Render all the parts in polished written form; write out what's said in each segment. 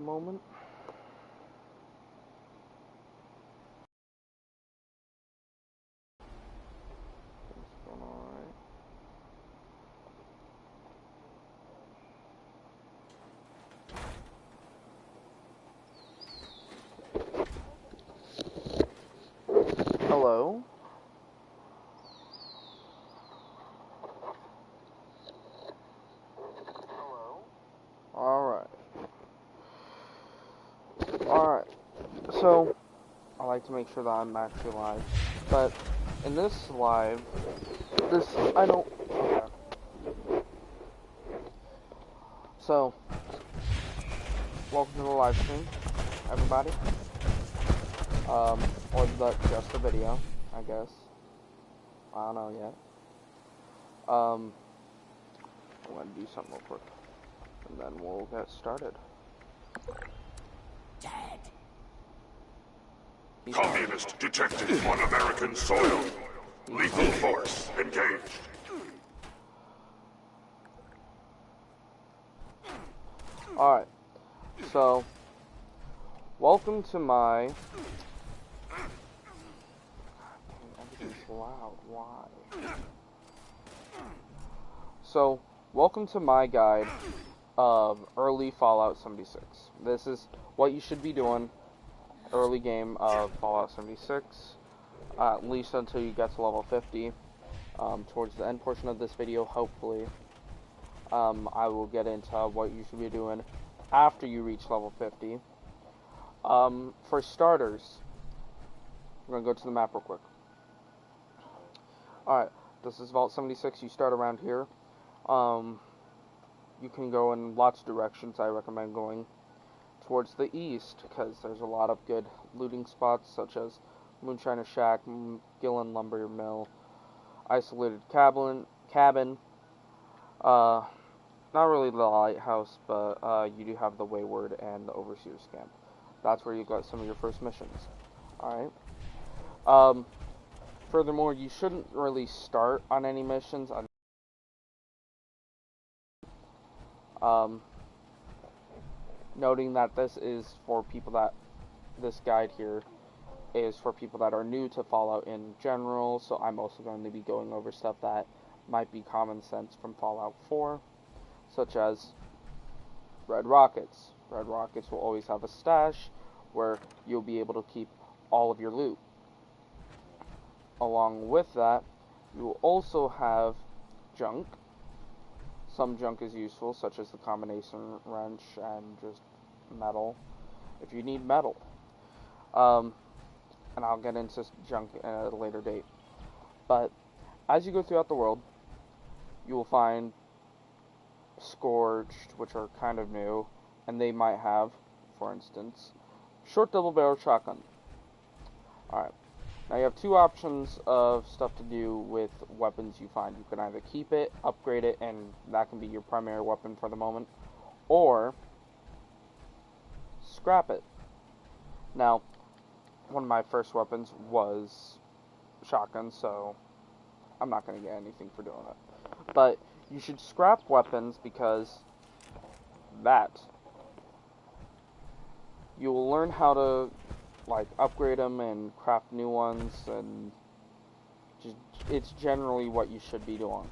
Moment. It's going alright. Hello. Alright. Alright. So, I like to make sure that I'm actually live. But, in this live, I don't... Okay. So, welcome to the live stream, everybody. Or just the video, I guess. I don't know yet. I'm gonna do something real quick. And then we'll get started. Dad. Communist detected on American soil. Lethal force engaged. Alright. So, welcome to my... Everything's loud. Why? So, welcome to my guide of early Fallout 76. This is what you should be doing early game of Fallout 76, at least until you get to level 50. Towards the end portion of this video, hopefully, I will get into what you should be doing after you reach level 50. For starters, we're going to go to the map real quick. Alright, this is Vault 76. You start around here. You can go in lots of directions. I recommend going towards the east, because there's a lot of good looting spots, such as Moonshiner Shack, Gillen Lumber Mill, Isolated Cabin, not really the Lighthouse, but you do have the Wayward and the Overseer's Camp. That's where you got some of your first missions. Alright. Furthermore, you shouldn't really start on any missions. Noting that this guide here is for people that are new to Fallout in general, so I'm also going to be going over stuff that might be common sense from Fallout 4, such as Red Rockets. Red Rockets will always have a stash where you'll be able to keep all of your loot. Along with that, you will also have junk. Some junk is useful, such as the combination wrench and just metal, if you need metal. And I'll get into junk at a later date. But as you go throughout the world, you will find Scorched, which are kind of new, and they might have, for instance, short double-barrel shotgun. Alright. Now you have two options of stuff to do with weapons you find. You can either keep it, upgrade it, and that can be your primary weapon for the moment, or scrap it. Now, one of my first weapons was shotgun, so I'm not going to get anything for doing it. But you should scrap weapons because you will learn how to upgrade them and craft new ones, and it's generally what you should be doing.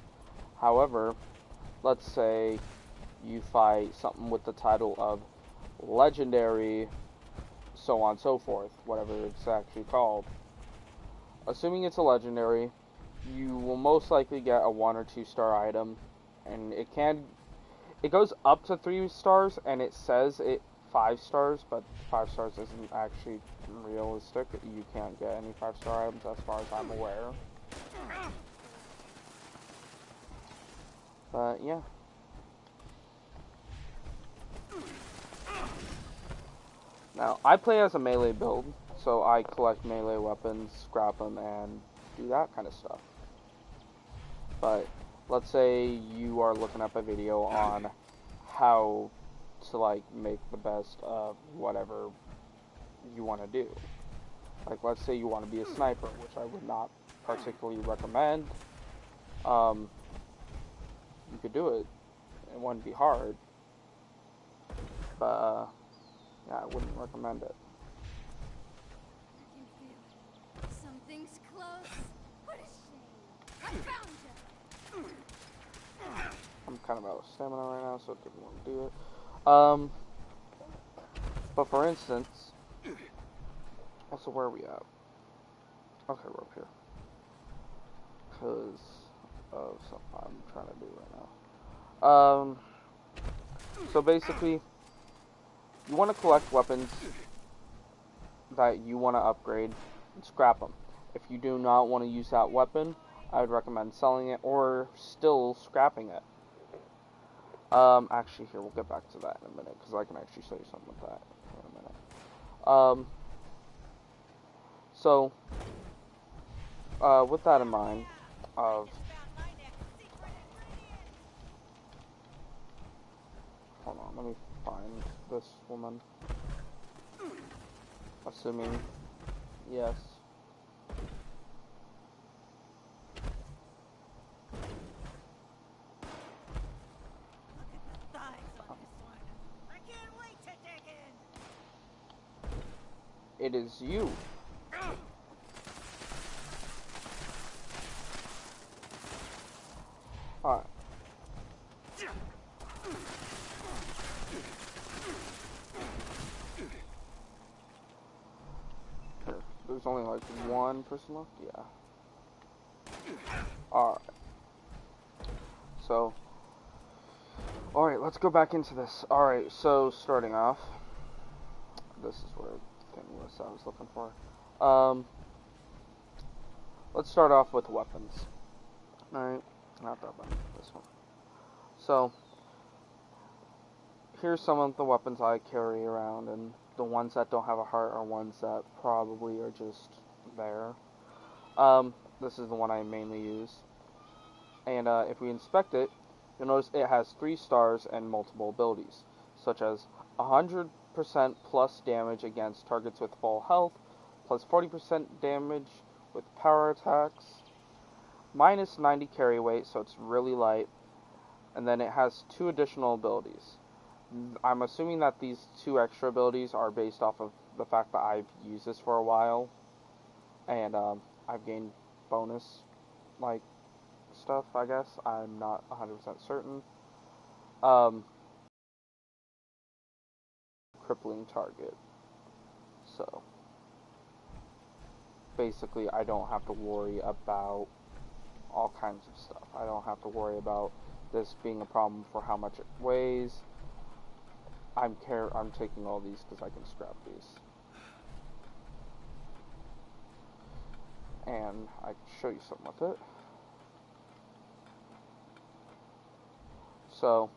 However, let's say you fight something with the title of legendary, so on and so forth, whatever it's actually called. Assuming it's a legendary, you will most likely get a 1 or 2 star item, and it goes up to 3 stars, and it says 5 stars, but 5 stars isn't actually realistic. You can't get any 5-star items as far as I'm aware. But yeah. Now, I play as a melee build, so I collect melee weapons, scrap them, and do that kind of stuff. But let's say you are looking up a video on how to make the best of whatever you want to do. Let's say you want to be a sniper, which I would not particularly recommend. You could do it. It wouldn't be hard. But wouldn't recommend it. I can feel it. Something's close. What a shame. I found you. I'm kind of out of stamina right now, so it didn't want to do it. But for instance, also where are we at? Okay, we're up here. Because of something I'm trying to do right now. So basically, you want to collect weapons that you want to upgrade and scrap them. If you do not want to use that weapon, I would recommend selling it or still scrapping it. Actually, here, we'll get back to that in a minute, because I can actually show you something with that in a minute. So, with that in mind, hold on, let me find this woman. Assuming, yes. It is you. Alright. Here, there's only like one person left? Yeah. Alright. So, alright, let's go back into this. Alright, so starting off, this is where the thing was I was looking for. Let's start off with weapons. Alright, not that one, this one. So, here's some of the weapons I carry around, and the ones that don't have a heart are ones that probably are just there. This is the one I mainly use. And if we inspect it, you'll notice it has 3 stars and multiple abilities, such as 100% plus damage against targets with full health, plus 40% damage with power attacks, minus 90 carry weight, so it's really light, and then it has 2 additional abilities. I'm assuming that these 2 extra abilities are based off of the fact that I've used this for a while, and I've gained bonus, like, stuff, I guess. I'm not 100% certain. Crippling target. So, basically, I don't have to worry about all kinds of stuff. I don't have to worry about this being a problem for how much it weighs. I'm taking all these because I can scrap these. And I can show you something with it. So,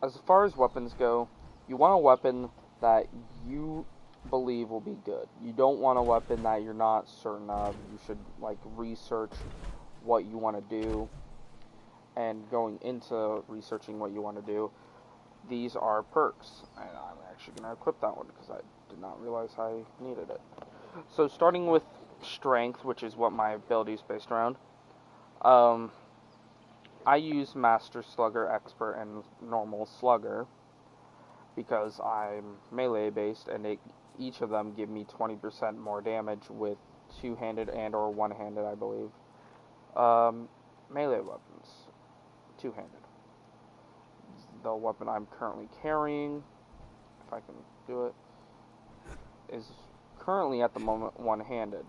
as far as weapons go, you want a weapon that you believe will be good. You don't want a weapon that you're not certain of. You should, like, research what you want to do. And going into researching what you want to do, these are perks. And I'm actually going to equip that one because I did not realize I needed it. So starting with strength, which is what my ability is based around, I use Master Slugger, Expert, and Normal Slugger because I'm melee based, and each of them give me 20% more damage with two-handed and or one-handed, I believe. Melee weapons, two-handed. The weapon I'm currently carrying, if I can do it, is currently at the moment one-handed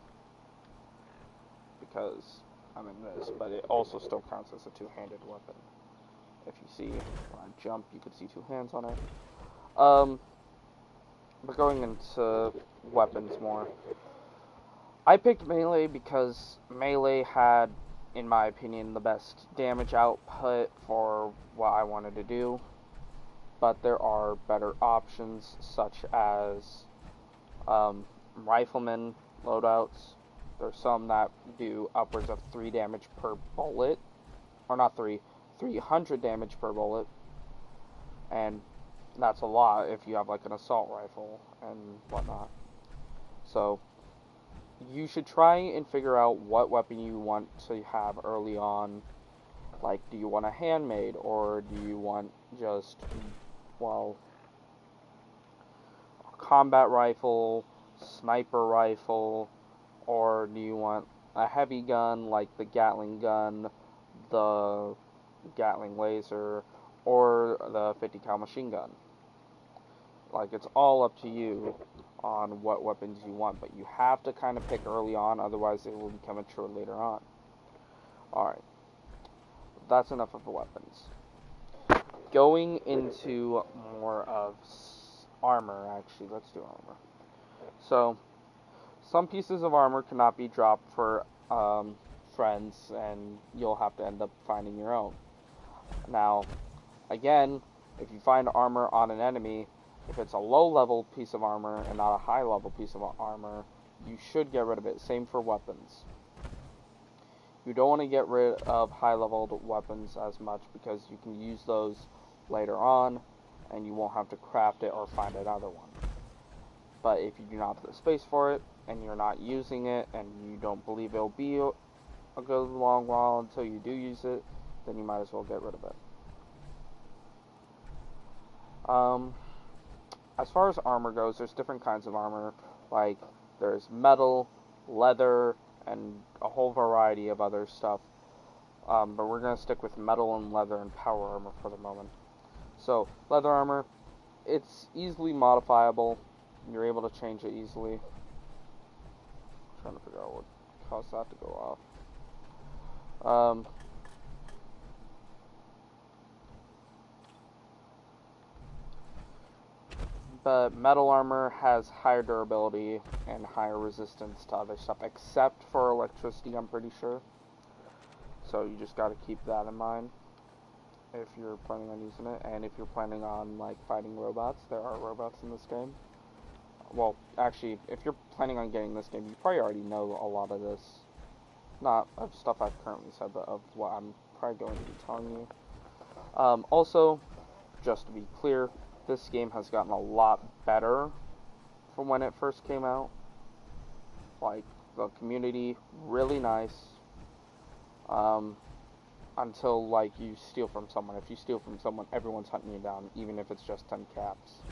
because I'm in this, but it also still counts as a two-handed weapon. If you see, when I jump, you can see 2 hands on it. But going into weapons more, I picked melee because melee had, in my opinion, the best damage output for what I wanted to do. But there are better options, such as rifleman loadouts. There's some that do upwards of 3 damage per bullet. Or not 300 damage per bullet. And that's a lot if you have like an assault rifle and whatnot. So, you should try and figure out what weapon you want to have early on. Like, do you want a handmade, or do you want just well, combat rifle, sniper rifle, or do you want a heavy gun like the Gatling gun, the Gatling laser, or the 50 cal machine gun? Like, it's all up to you on what weapons you want, but you have to kind of pick early on, otherwise it will become a chore later on. Alright, that's enough of the weapons. Going into more of armor, actually, let's do armor. So, some pieces of armor cannot be dropped for friends, and you'll have to end up finding your own. Now, again, if you find armor on an enemy, if it's a low-level piece of armor and not a high-level piece of armor, you should get rid of it. Same for weapons. You don't want to get rid of high-level weapons as much because you can use those later on, and you won't have to craft it or find another one. But if you do not have the space for it, and you're not using it, and you don't believe it'll be a good long while until you do use it, then you might as well get rid of it. As far as armor goes, there's different kinds of armor. Like, there's metal, leather, and a whole variety of other stuff. But we're going to stick with metal and leather and power armor for the moment. So, leather armor, it's easily modifiable. You're able to change it easily. I'm trying to figure out what caused that to go off. But metal armor has higher durability and higher resistance to other stuff, except for electricity, I'm pretty sure. So you just gotta keep that in mind if you're planning on using it. And if you're planning on, like, fighting robots, there are robots in this game. Well, actually, if you're planning on getting this game, you probably already know a lot of this. Not of stuff I've currently said, but of what I'm probably going to be telling you. Also, just to be clear, this game has gotten a lot better from when it first came out. Like, the community, really nice. Until, like, you steal from someone. If you steal from someone, everyone's hunting you down, even if it's just 10 caps.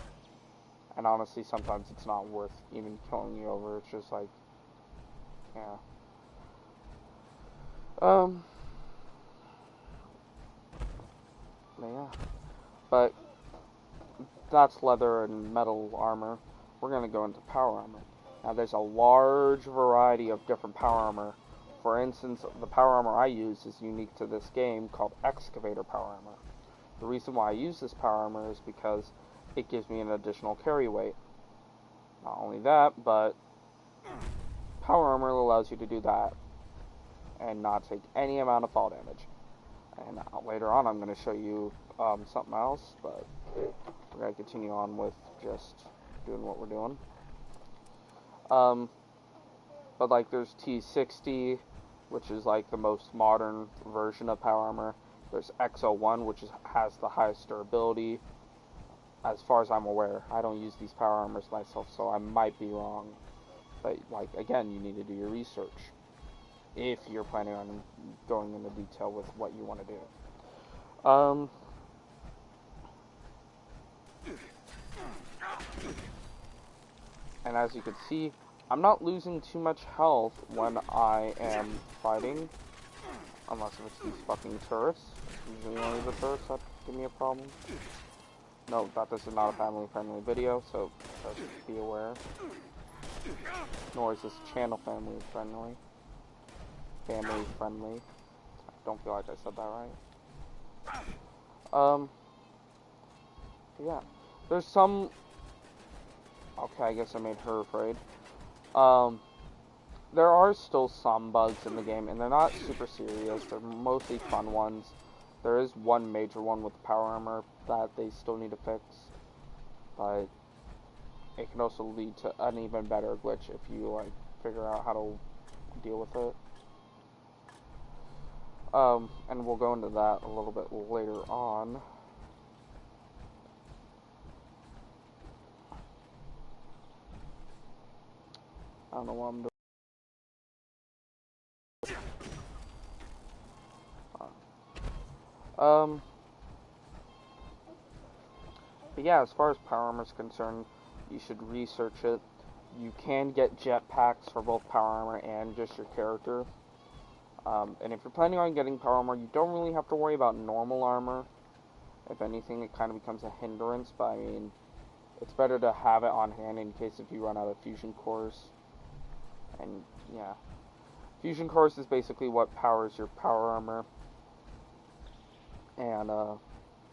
And honestly, sometimes it's not worth even killing you over. It's just like, yeah. Yeah. But that's leather and metal armor. We're going to go into power armor. Now, there's a large variety of different power armor. For instance, the power armor I use is unique to this game, called Excavator Power Armor. The reason why I use this power armor is because it gives me an additional carry weight. Not only that, but power armor allows you to do that and not take any amount of fall damage. And later on, I'm going to show you something else, but we're going to continue on with just doing what we're doing. But, like, there's T60, which is, like, the most modern version of power armor. There's X01, which has the highest durability. As far as I'm aware, I don't use these power armors myself, so I might be wrong. But, like, again, you need to do your research if you're planning on going into detail with what you want to do. And as you can see, I'm not losing too much health when I am fighting. Unless if it's these fucking turrets. Usually only the turrets that give me a problem. No, this is not a family-friendly video, so just be aware. Nor is this channel family-friendly. Family-friendly. I don't feel like I said that right. Yeah. There's some... Okay, I guess I made her afraid. There are still some bugs in the game, and they're not super serious. They're mostly fun ones. There is one major one with the power armor that they still need to fix, but it can also lead to an even better glitch if you, like, figure out how to deal with it. And we'll go into that a little bit later on. I don't know what I'm doing. But yeah, as far as power armor is concerned, you should research it. You can get jetpacks for both power armor and just your character. And if you're planning on getting power armor, you don't really have to worry about normal armor. If anything, it kind of becomes a hindrance, but I mean, it's better to have it on hand in case if you run out of fusion cores. And yeah, fusion cores is basically what powers your power armor. And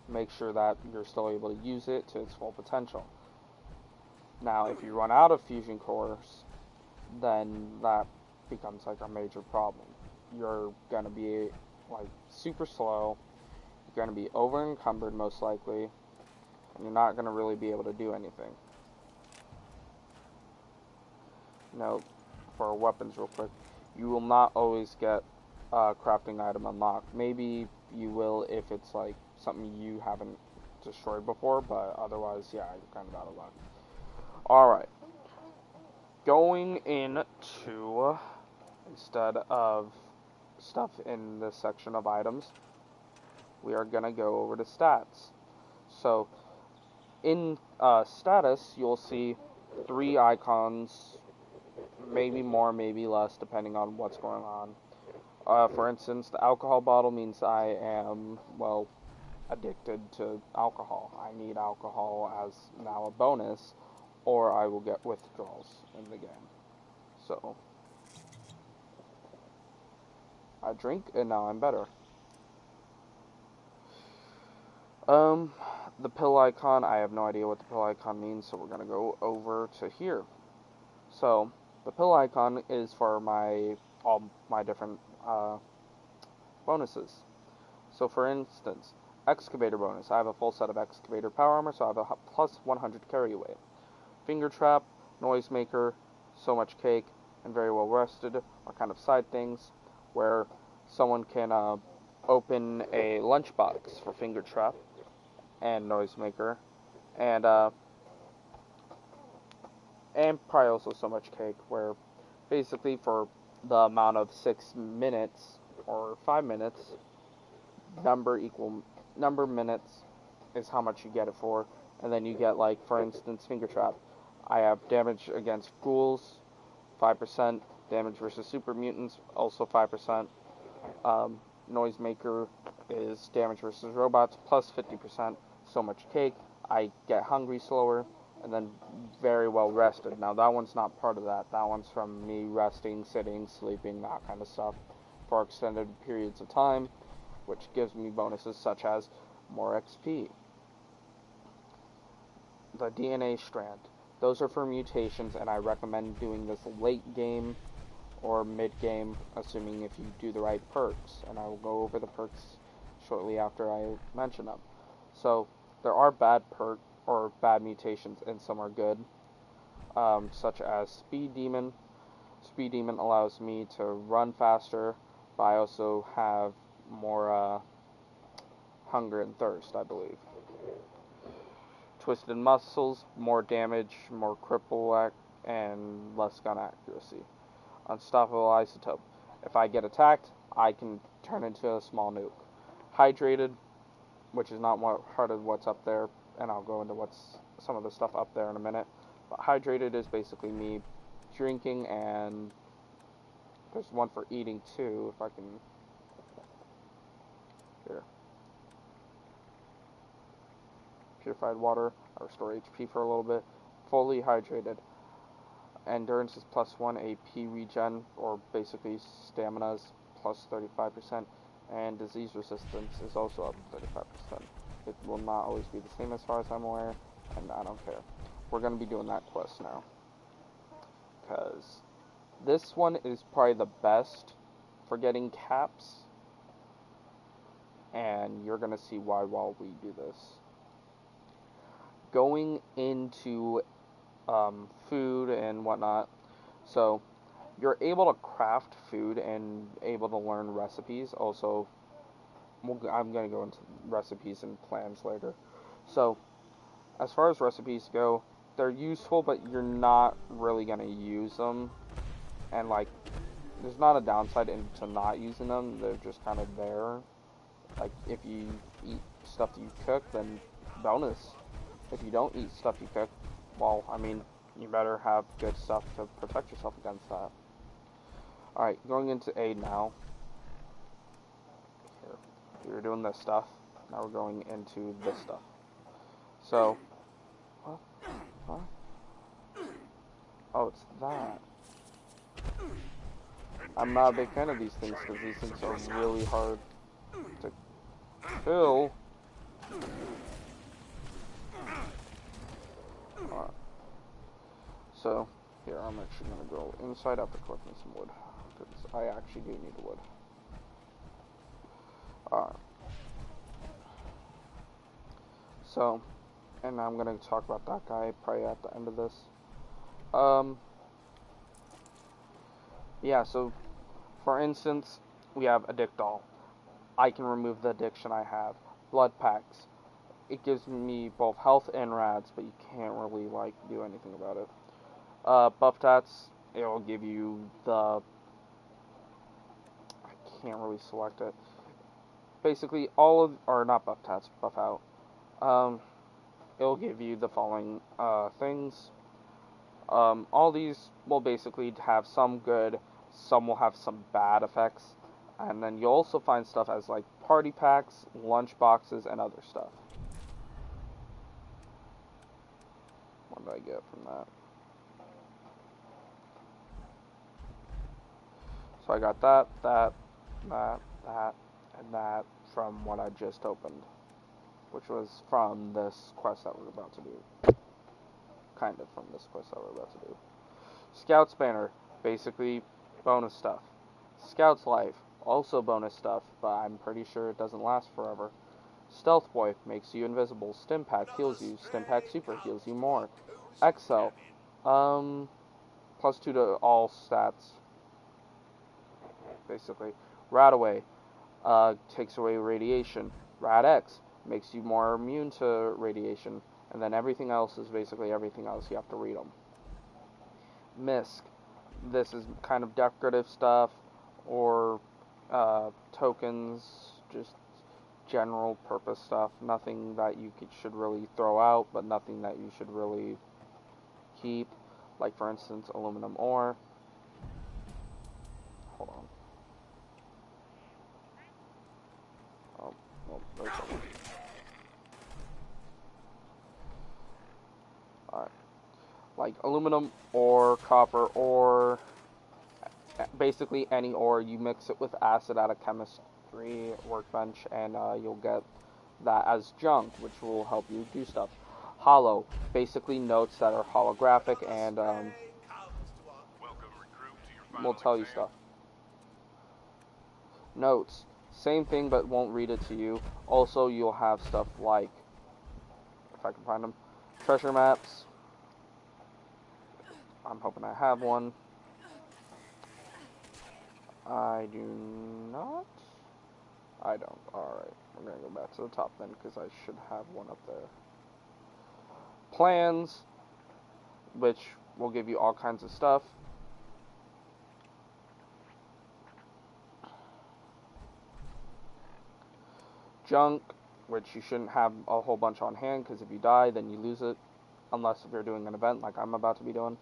make sure that you're still able to use it to its full potential. Now, if you run out of fusion cores, then that becomes like a major problem. You're gonna be like super slow. You're gonna be over encumbered most likely, and you're not gonna really be able to do anything. Now, for weapons, real quick, you will not always get a crafting item unlocked. Maybe you will if it's like something you haven't destroyed before, but otherwise, yeah, you're kind of out of luck. Alright, going into, instead of stuff in this section of items, we are going to go over to stats. So, in status, you'll see 3 icons, maybe more, maybe less, depending on what's going on. For instance, the alcohol bottle means I am, well, addicted to alcohol. I need alcohol as now a bonus, or I will get withdrawals in the game. So, I drink, and now I'm better. The pill icon, I have no idea what the pill icon means, so we're going to go over to here. So, the pill icon is for all my different bonuses. So, for instance, excavator bonus. I have a full set of excavator power armor, so I have a plus 100 carry weight. Finger trap, noisemaker, so much cake, and very well rested are kind of side things where someone can open a lunchbox for finger trap and noisemaker, and probably also so much cake, where basically for the amount of 6 minutes or 5 minutes, number minutes is how much you get it for, and then you get, like, for instance, finger trap. I have damage against ghouls, 5%, damage versus super mutants, also 5%. Noisemaker is damage versus robots, plus 50%, so much cake. I get hungry slower, and then very well rested. Now that one's not part of that. That one's from me resting, sitting, sleeping, that kind of stuff for extended periods of time, which gives me bonuses such as more XP. The DNA strand. Those are for mutations, and I recommend doing this late game or mid-game, assuming if you do the right perks, and I will go over the perks shortly after I mention them. So, there are bad bad mutations, and some are good, such as Speed Demon. Speed Demon allows me to run faster, but I also have more hunger and thirst, I believe. Twisted Muscles, more damage, more cripple and less gun accuracy. Unstoppable Isotope. If I get attacked, I can turn into a small nuke. Hydrated, which is not part of what's up there, and I'll go into what's some of the stuff up there in a minute. But Hydrated is basically me drinking, and there's one for eating too, if I can... Here. Purified water, I restore HP for a little bit. Fully hydrated. Endurance is plus 1 AP regen, or basically stamina's plus 35%, and disease resistance is also up 35%. It will not always be the same as far as I'm aware, and I don't care. We're going to be doing that quest now, because this one is probably the best for getting caps, and you're going to see why while we do this. Going into food and whatnot, so you're able to craft food and able to learn recipes. Also, I'm going to go into recipes and plans later. So, as far as recipes go, they're useful, but you're not really going to use them. And, like, there's not a downside to not using them. They're just kind of there. Like, if you eat stuff that you cook, then bonus. If you don't eat stuff you cook, well, I mean, you better have good stuff to protect yourself against that. Alright, going into aid now. Here. We were doing this stuff. Now we're going into this stuff. So, what? What? Oh, it's that. I'm not a big fan of these things because these things are really hard to kill. Alright. So, here, I'm actually going to go inside after collecting some wood. Because I actually do need wood. Alright. So, and I'm going to talk about that guy probably at the end of this. Yeah, so, for instance, we have Addict Doll. I can remove the addiction I have. Blood Packs. It gives me both health and rads, but you can't really, like, do anything about it. Buff Tats, it'll give you the... I can't really select it. Basically, all of... or not Buff Tats, Buff Out. It'll give you the following, things. All these will basically have some good, some will have some bad effects. And then you'll also find stuff as, like, party packs, lunch boxes, and other stuff. What did I get from that? So I got that, and that from what I just opened. Which was from this quest that we're about to do. Kind of from this quest that we're about to do. Scout's Banner, basically bonus stuff. Scout's Life, also bonus stuff, but I'm pretty sure it doesn't last forever. Stealth Boy, makes you invisible. Stimpack heals you. Stimpack Super heals you more. Excel, +2 to all stats. Basically. Radaway, takes away radiation. Rad-X, makes you more immune to radiation. And then everything else is basically everything else. You have to read them. Misc, this is kind of decorative stuff, or tokens, just general purpose stuff. Nothing that you should really throw out, but nothing that you should really keep. Like, for instance, aluminum ore. Hold on. Oh, well, there's someone. Alright. Like aluminum ore, copper ore, basically any ore. You mix it with acid at a chemistry workbench, and you'll get that as junk, which will help you do stuff. Hollow, basically notes that are holographic, and will tell you stuff. Notes, same thing, but won't read it to you. Also, you'll have stuff like, if I can find them, treasure maps. I'm hoping I have one. I do not. I don't. Alright, we're going to go back to the top then, because I should have one up there. Plans, which will give you all kinds of stuff. Junk, which you shouldn't have a whole bunch on hand, because if you die, then you lose it. Unless if you're doing an event like I'm about to be doing.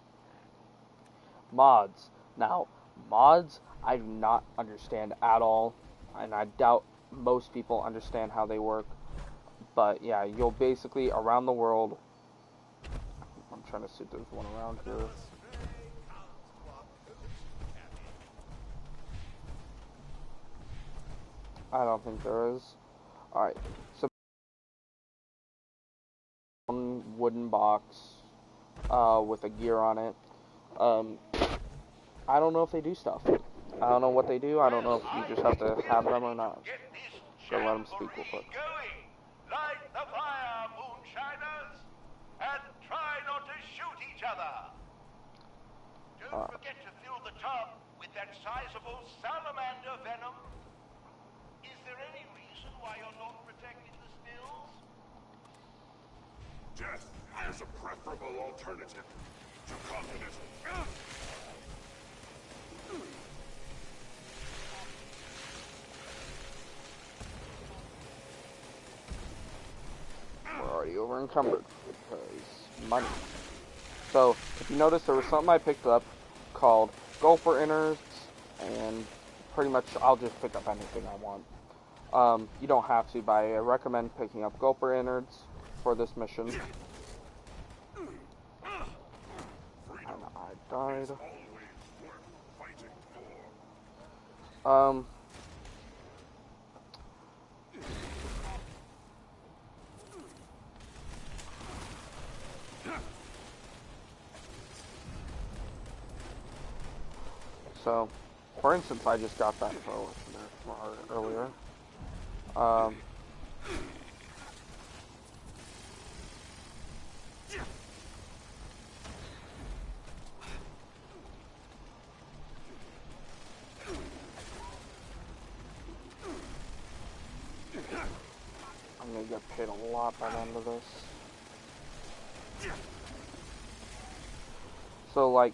Mods. Now, mods, I do not understand at all, and I doubt most people understand how they work. But yeah, you'll basically, around the world, I'm trying to see if there's one around here. I don't think there is. Alright, so one wooden box with a gear on it. I don't know if they do stuff. I don't know what they do. I don't know if you just have to have them or not. So let them speak real quick. Light the fire, moonshiners, and try not to shoot each other. Don't forget to fill the tub with that sizable salamander venom. Is there any reason why you're not protecting the spills? Death is a preferable alternative to communism. We're already over encumbered. money. So, if you notice, there was something I picked up called Gulper Innards, and pretty much I'll just pick up anything I want. You don't have to, but I recommend picking up Gulper Innards for this mission. And I died. So, for instance, I just got that earlier. I'm gonna get paid a lot by the end of this. So, like,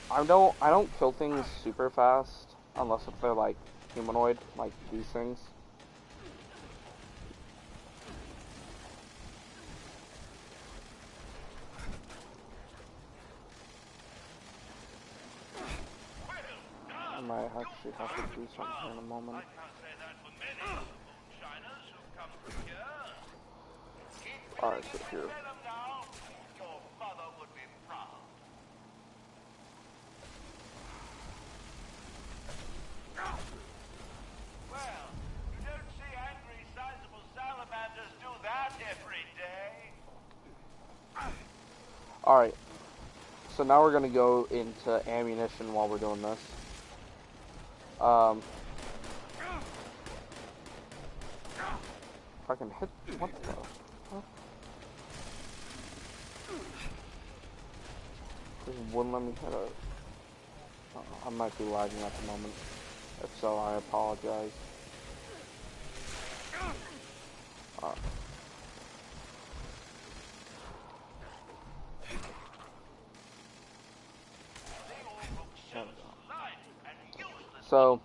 I don't kill things super fast unless if they're like humanoid, like these things. I might actually have to do something in a moment. Alright, so here. Alright, so now we're gonna go into ammunition while we're doing this. If I can hit, what the fuck? This wouldn't let me hit a, I might be lagging at the moment. If so, I apologize. So,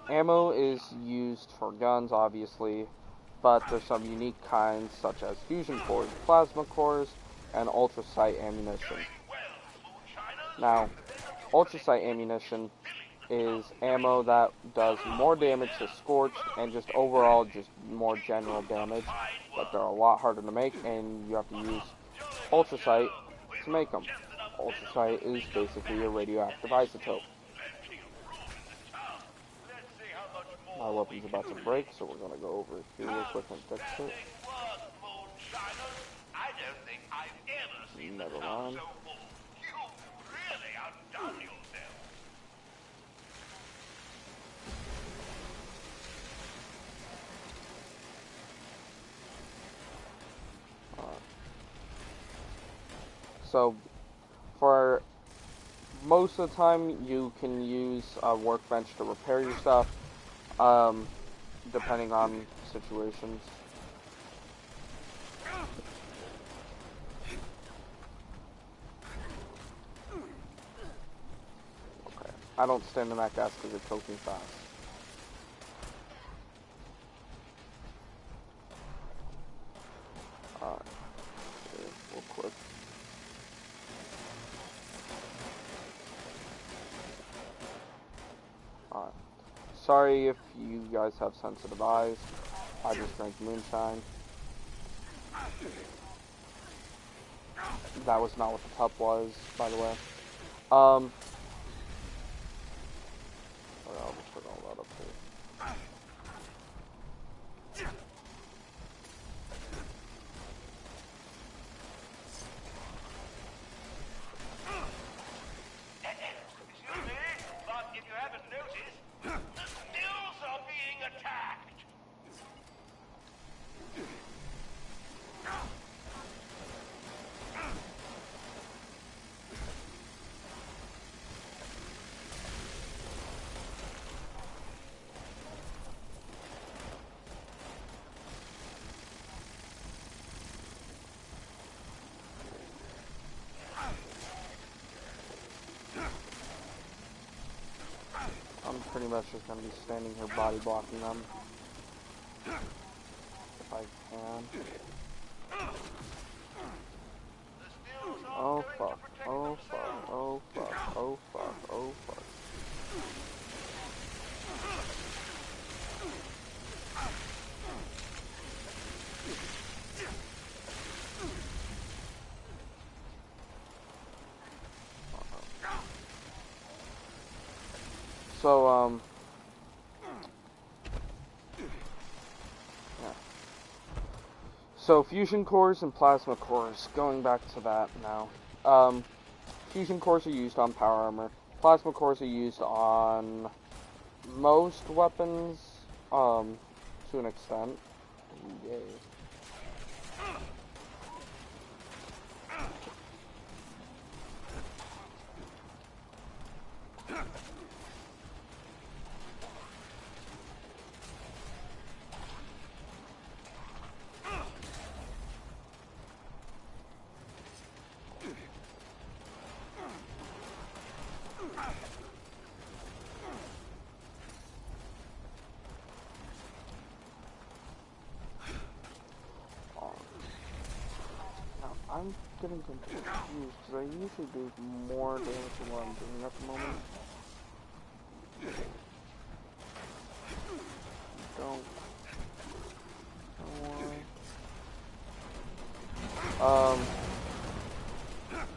ammo is used for guns, obviously, but there's some unique kinds, such as fusion cores, plasma cores, and ultrasight ammunition. Now, ultrasight ammunition is ammo that does more damage to scorched and just overall just more general damage, but they're a lot harder to make, and you have to use ultrasight to make them. Ultrasight is basically a radioactive isotope. My weapon's about to break, so we're gonna go over here real quick and fix it. Never mind. So, for most of the time, you can use a workbench to repair your stuff, depending on situations. Okay, I don't stand in that gas because it kills me fast. Alright, real quick. Alright. Sorry if you guys have sensitive eyes. I just drank moonshine. That was not what the cup was, by the way. Well, I'll just put all that up here. Excuse me, but if you haven't noticed, the mills are being attacked. I'm pretty much just going to be standing here body blocking them. If I can. So, yeah. So fusion cores and plasma cores, going back to that now. Fusion cores are used on power armor. Plasma cores are used on most weapons, to an extent. Yay. I'm getting confused because I usually do more damage than what I'm doing at the moment.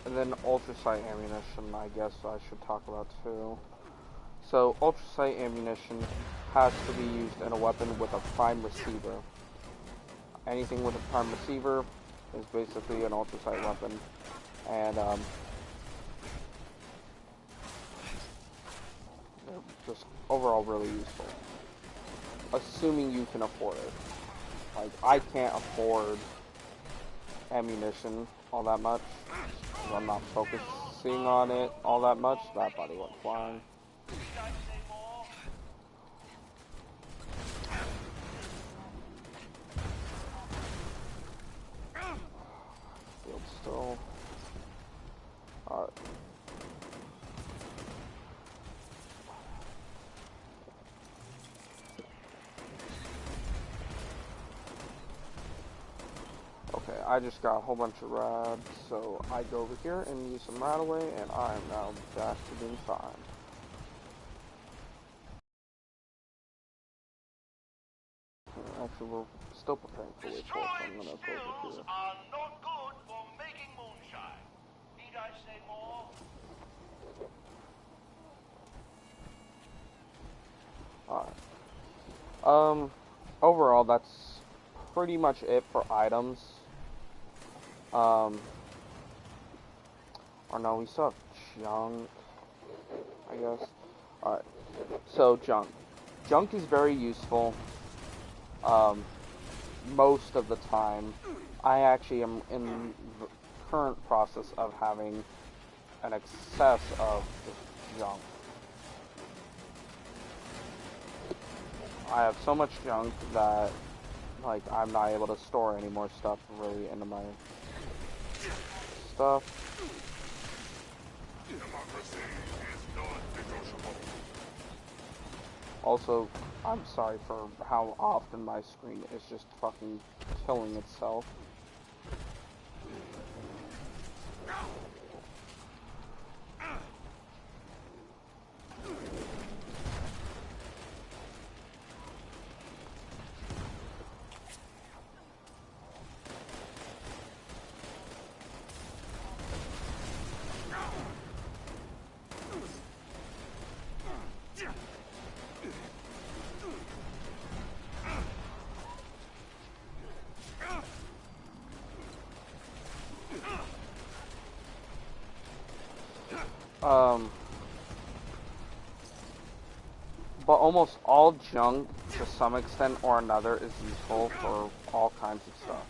And then ultrasight ammunition, I guess I should talk about too. So ultrasight ammunition has to be used in a weapon with a prime receiver. Anything with a prime receiver is basically an ultrasight weapon, and they're just overall really useful. Assuming you can afford it. Like, I can't afford ammunition all that much, because I'm not focusing on it all that much. That body went flying. Field still. Alright. Okay, I just got a whole bunch of rad, so I go over here and use some rad away, and I am now back to being fine. Actually, we're still preparing for wave 4, so I'm gonna go over here. Are not good for making moonshine. Need I say more? Alright. Overall, that's pretty much it for items. Or no, we still have junk, I guess. Alright, so junk. Junk is very useful, most of the time. I actually am in the current process of having an excess of junk. I have so much junk that, like, I'm not able to store any more stuff really into my stuff. Democracy is non-negotiable. Also, I'm sorry for how often my screen is just fucking killing itself. But almost all junk, to some extent or another, is useful for all kinds of stuff.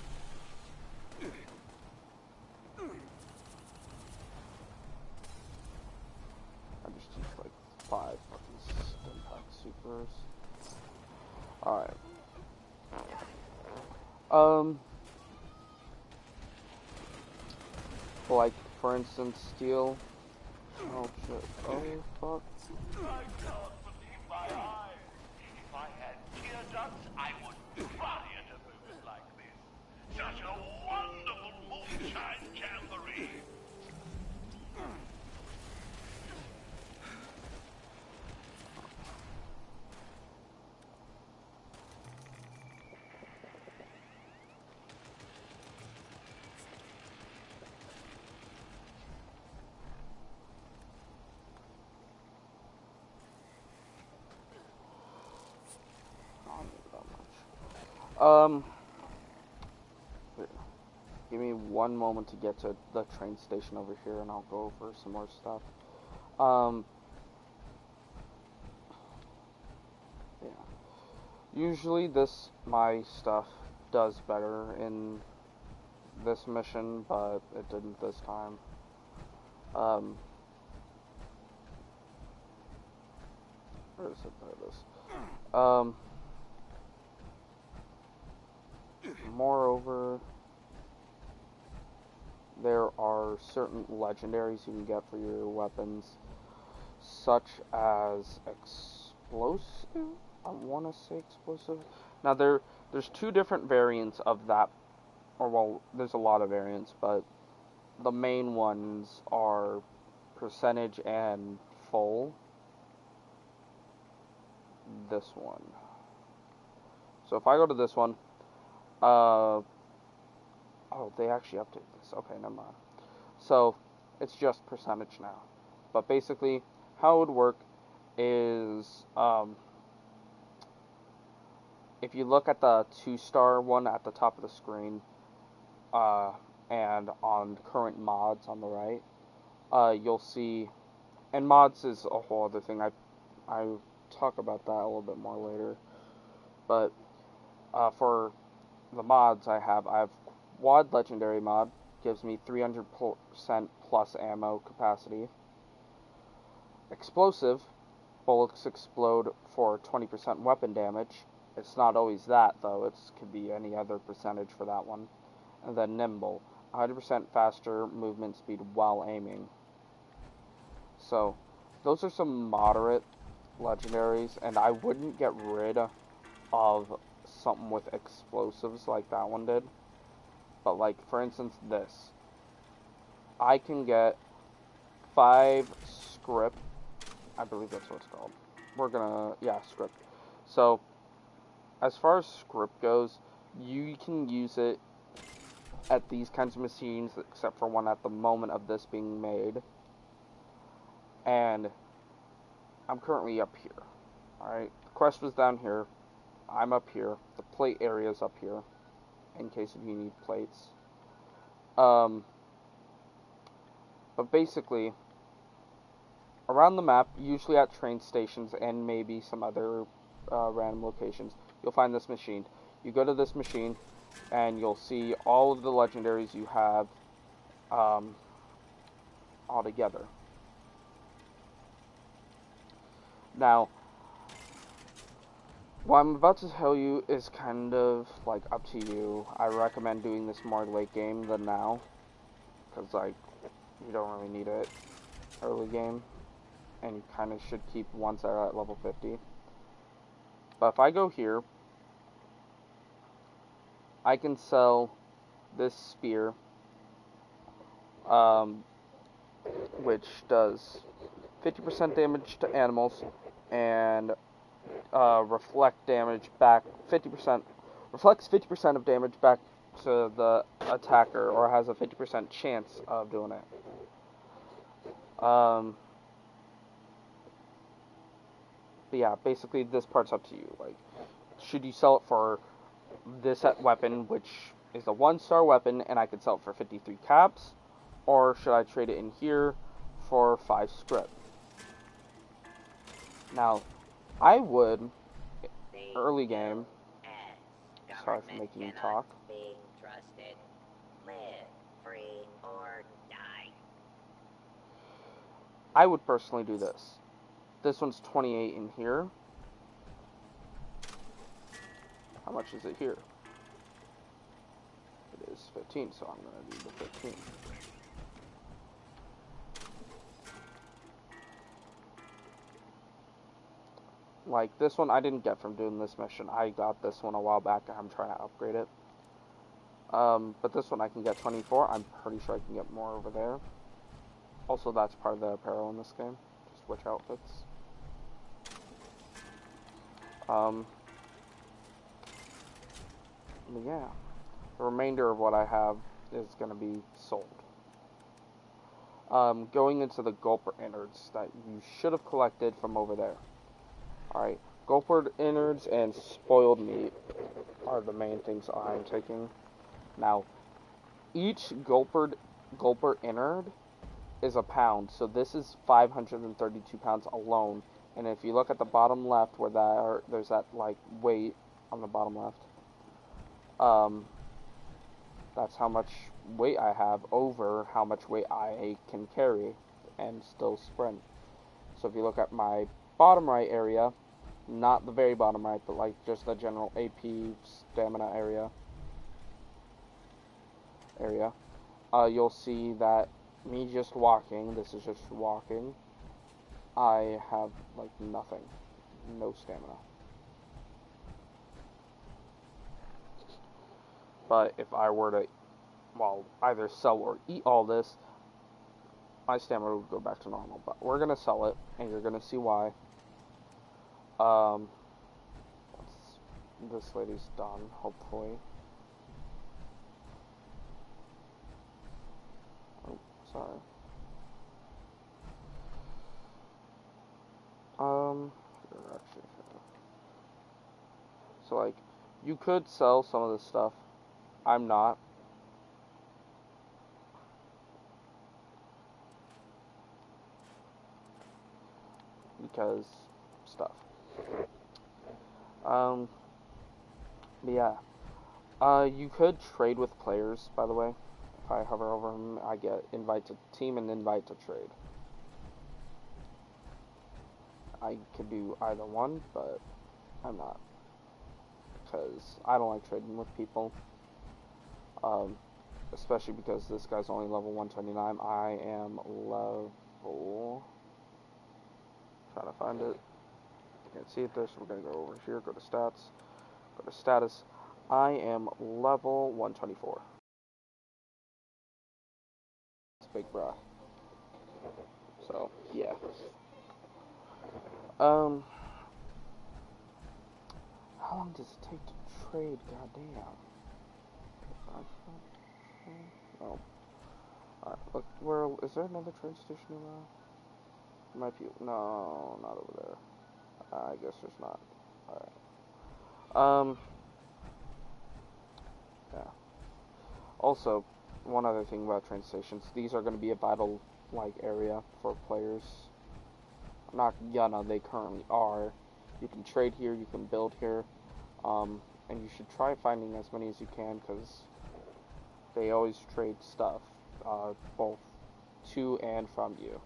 I just used like 5 fucking Stimpack supers. Alright. Like, for instance, steel. Oh shit. Oh fuck. I can't believe my eyes. If I had tear ducts, I would cry at a moment like this. Such a wonderful moonshine jamboree. Um, Give me one moment to get to the train station over here, and I'll go over some more stuff. Yeah. Usually my stuff does better in this mission, but it didn't this time. Where is it? There it is. Moreover, there are certain legendaries you can get for your weapons, such as explosive. I want to say explosive. Now there's two different variants of that, or well, there's a lot of variants, but the main ones are percentage and full. This one. So if I go to this one, oh, they actually updated this. Okay, never mind. So it's just percentage now. But basically, how it would work is, if you look at the 2-star one at the top of the screen, and on current mods on the right, you'll see, and mods is a whole other thing. I talk about that a little bit more later. But for the mods I have Quad Legendary mod, gives me 300% plus ammo capacity. Explosive, bullets explode for 20% weapon damage. It's not always that though, it could be any other percentage for that one. And then Nimble, 100% faster movement speed while aiming. So, those are some moderate legendaries, and I wouldn't get rid of something with explosives like that one did. But like, for instance, this. I can get 5 script. I believe that's what it's called. Script. So, as far as script goes, you can use it at these kinds of machines, except for one at the moment of this being made. And I'm currently up here. Alright, the quest was down here. I'm up here. The plate area is up here, in case if you need plates. But basically, around the map, usually at train stations and maybe some other random locations, you'll find this machine. You go to this machine, and you'll see all of the legendaries you have all together. Now, what I'm about to tell you is kind of like up to you. I recommend doing this more late game than now, because like you don't really need it early game, and you kind of should keep ones that are at level 50. But if I go here, I can sell this spear, which does 50% damage to animals and reflects 50% of damage back to the attacker, or has a 50% chance of doing it. But yeah, basically this part's up to you. Like, should you sell it for this weapon, which is a 1-star weapon, and I could sell it for 53 caps, or should I trade it in here for 5 script? Now, I would, early game, sorry for making you talk, I would personally do this. This one's 28 in here. How much is it here? It is 15, so I'm going to do the 15. Like, this one I didn't get from doing this mission. I got this one a while back, and I'm trying to upgrade it. But this one I can get 24. I'm pretty sure I can get more over there. Also, that's part of the apparel in this game. Just switch outfits. Yeah. The remainder of what I have is going to be sold. Going into the Gulper innards that you should have collected from over there. Alright, Gulper innards and spoiled meat are the main things I'm taking. Now, each Gulper innard is a pound, so this is 532 pounds alone. And if you look at the bottom left, where there's that like weight on the bottom left, that's how much weight I have over how much weight I can carry and still sprint. So if you look at my bottom right area, not the very bottom right, but like just the general AP stamina area, you'll see that me just walking, this is just walking, I have like nothing, no stamina. But if I were to, well, either sell or eat all this, my stamina would go back to normal. But we're gonna sell it, and you're gonna see why. This lady's done, hopefully. Oh, sorry. So like, you could sell some of this stuff. I'm not. Because stuff. But yeah. You could trade with players, by the way. If I hover over them, I get invite to team and invite to trade. I could do either one, but I'm not. Because I don't like trading with people. Especially because this guy's only level 129. I am level... Trying to find it. Can't see it there, so we're going to go over here, go to stats, go to status. I am level 124. It's big bruh. So, yeah. How long does it take to trade? Goddamn. Oh. Alright, look, where, is there another train station around? Might be, no, not over there. I guess there's not. Alright. Yeah. Also, one other thing about train stations, these are going to be a battle-like area for players. I'm not gonna, they currently are. You can trade here, you can build here, and you should try finding as many as you can, because they always trade stuff, both to and from you.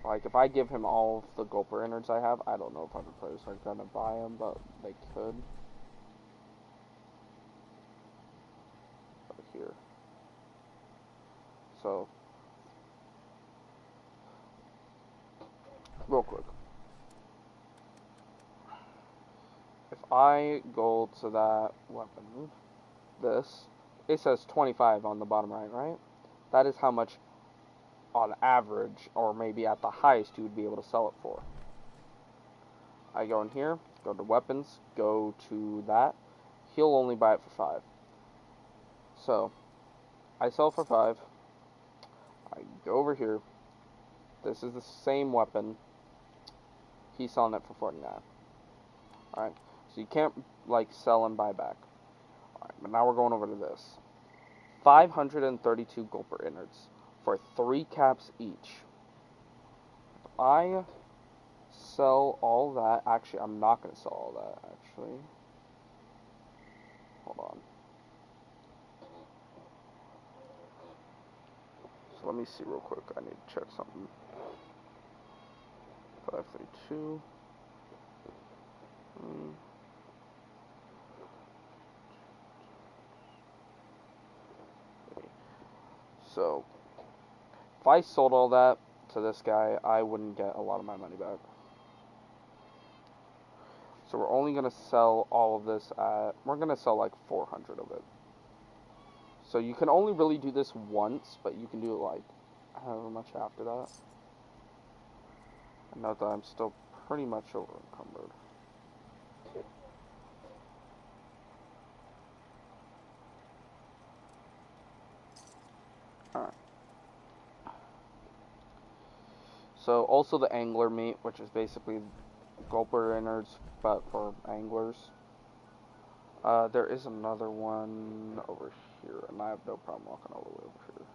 Like, if I give him all of the Gulper innards I have, I don't know if other players are gonna buy them, but they could. Over here. So, real quick. If I go to that weapon, this, it says 25 on the bottom right? That is how much, on average, or maybe at the highest, you would be able to sell it for. I go in here, go to weapons, go to that. He'll only buy it for 5. So, I sell for 5. I go over here. This is the same weapon. He's selling it for 49. Alright, so you can't, like, sell and buy back. Alright, but now we're going over to this. 532 Gulper innards for 3 caps each. If I sell all that, actually, I'm not going to sell all that, actually. Hold on. So let me see real quick. I need to check something. 532. So, if I sold all that to this guy, I wouldn't get a lot of my money back. So we're only going to sell all of this at, we're going to sell like 400 of it. So you can only really do this once, but you can do it like however much after that. I note that I'm still pretty much over encumbered. Alright. So also the angler meat, which is basically gulper innards, but for anglers. There is another one over here, and I have no problem walking all the way over here.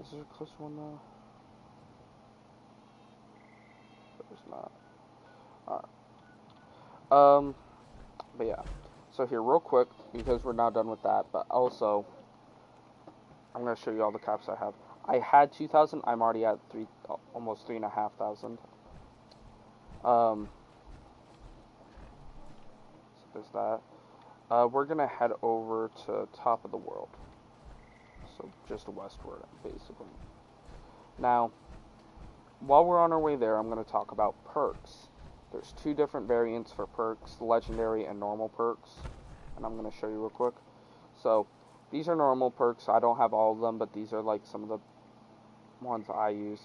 Is there a close one though? There's not. Alright. But yeah. So here, real quick, because we're not done with that, but also, I'm going to show you all the caps I have. I had 2,000, I'm already at almost 3,500. So there's that. We're going to head over to top of the world. So just westward, basically. Now, while we're on our way there, I'm going to talk about perks. There's two different variants for perks, legendary and normal perks, and I'm going to show you real quick. So, these are normal perks. I don't have all of them, but these are like some of the ones I use,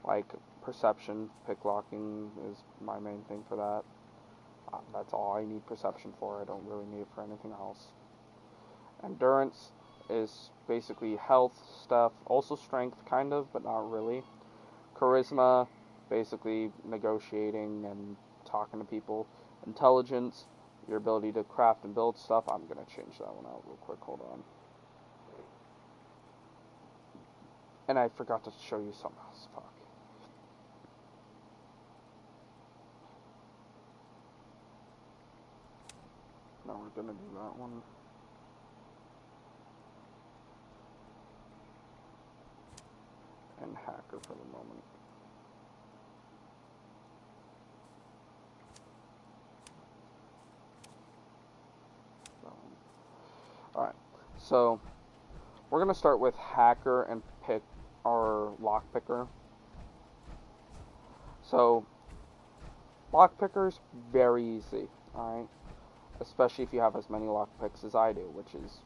like perception. Picklocking is my main thing for that. That's all I need perception for. I don't really need it for anything else. Endurance is basically health stuff, also strength kind of, but not really. Charisma, basically negotiating and talking to people. Intelligence, your ability to craft and build stuff. I'm going to change that one out real quick, hold on. And I forgot to show you something else, fuck. No, we're going to do that one. And hacker for the moment. Alright, so we're going to start with hacker and pick our lockpicker. So, lockpicker's very easy, alright? Especially if you have as many lockpicks as I do, which is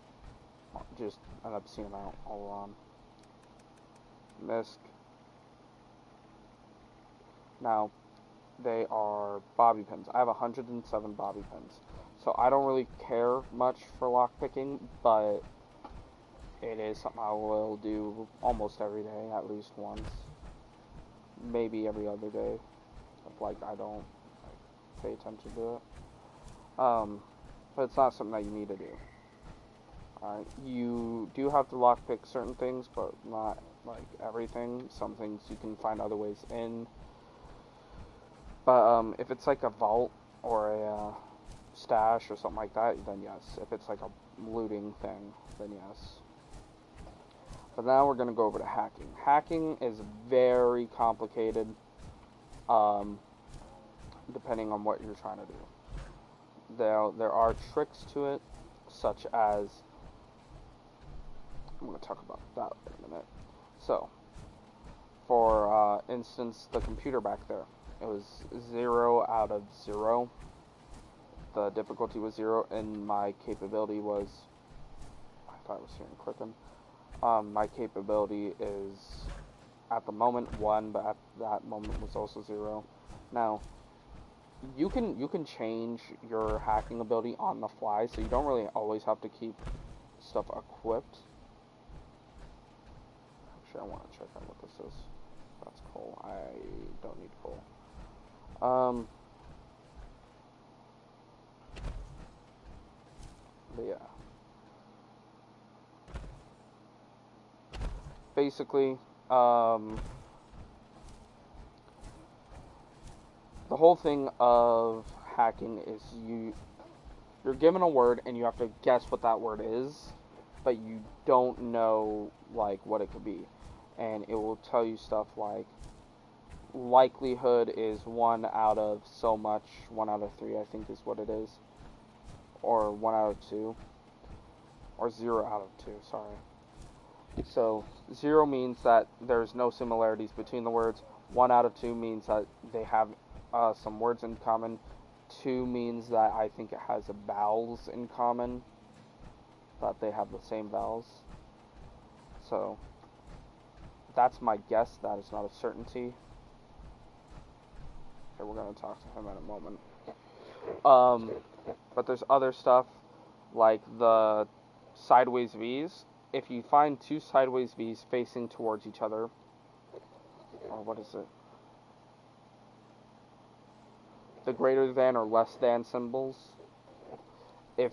just an obscene amount all around. Misc. Now, they are bobby pins. I have 107 bobby pins. So I don't really care much for lockpicking, but it is something I will do almost every day, at least once. Maybe every other day. If, like, I don't pay attention to it. But it's not something that you need to do. Alright, you do have to lockpick certain things, but not, like, everything. Some things you can find other ways in. But, if it's like a vault or a stash or something like that, then yes. If it's like a looting thing, then yes. But now we're going to go over to hacking. Hacking is very complicated, depending on what you're trying to do. There are tricks to it, such as, I'm going to talk about that in a minute. So, for instance, the computer back there, it was 0 out of 0. The difficulty was 0, and my capability was, I thought I was hearing clicking. My capability is, at the moment, 1, but at that moment was also 0. Now, you can change your hacking ability on the fly, so you don't really always have to keep stuff equipped. Actually, I want to check out what this is. That's coal. I don't need coal. But yeah. Basically, the whole thing of hacking is you're given a word and you have to guess what that word is, but you don't know, like, what it could be. And it will tell you stuff like, likelihood is 1 out of so much, 1 out of 3 I think is what it is. Or 1 out of 2. Or 0 out of 2, sorry. So, 0 means that there's no similarities between the words. 1 out of 2 means that they have some words in common. 2 means that I think it has vowels in common. That they have the same vowels. So, that's my guess. That is not a certainty. Okay, we're going to talk to him in a moment. But there's other stuff, like the sideways V's. If you find 2 sideways V's facing towards each other, or what is it? the greater than or less than symbols, if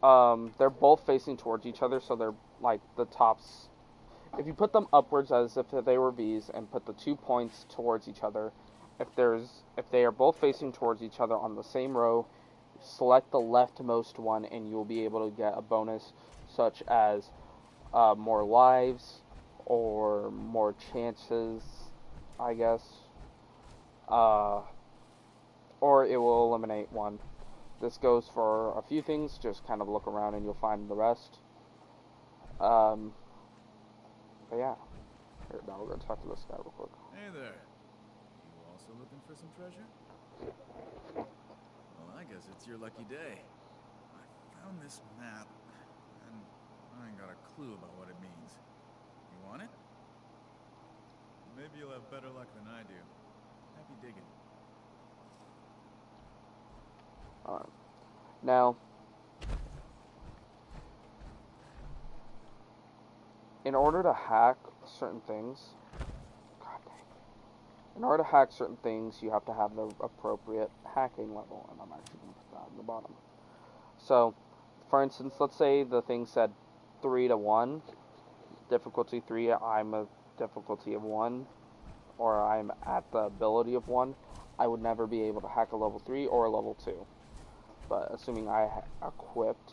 they're both facing towards each other, so they're like the tops. If you put them upwards as if they were V's and put the 2 points towards each other, if they are both facing towards each other on the same row, select the leftmost one and you'll be able to get a bonus such as more lives or more chances, I guess. Or it will eliminate one. This goes for a few things, just kind of look around and you'll find the rest. But yeah. Here, now we're going to talk to this guy real quick. Hey there. You also looking for some treasure? Well, I guess it's your lucky day. I found this map, and I ain't got a clue about what it means. You want it? Maybe you'll have better luck than I do. Happy digging. Alright. Now, in order to hack certain things, you have to have the appropriate hacking level, and I'm actually going to put that on the bottom. So, for instance, let's say the thing said 3 to 1, difficulty 3, I'm a difficulty of 1, or I'm at the ability of 1, I would never be able to hack a level 3 or a level 2. But assuming I equipped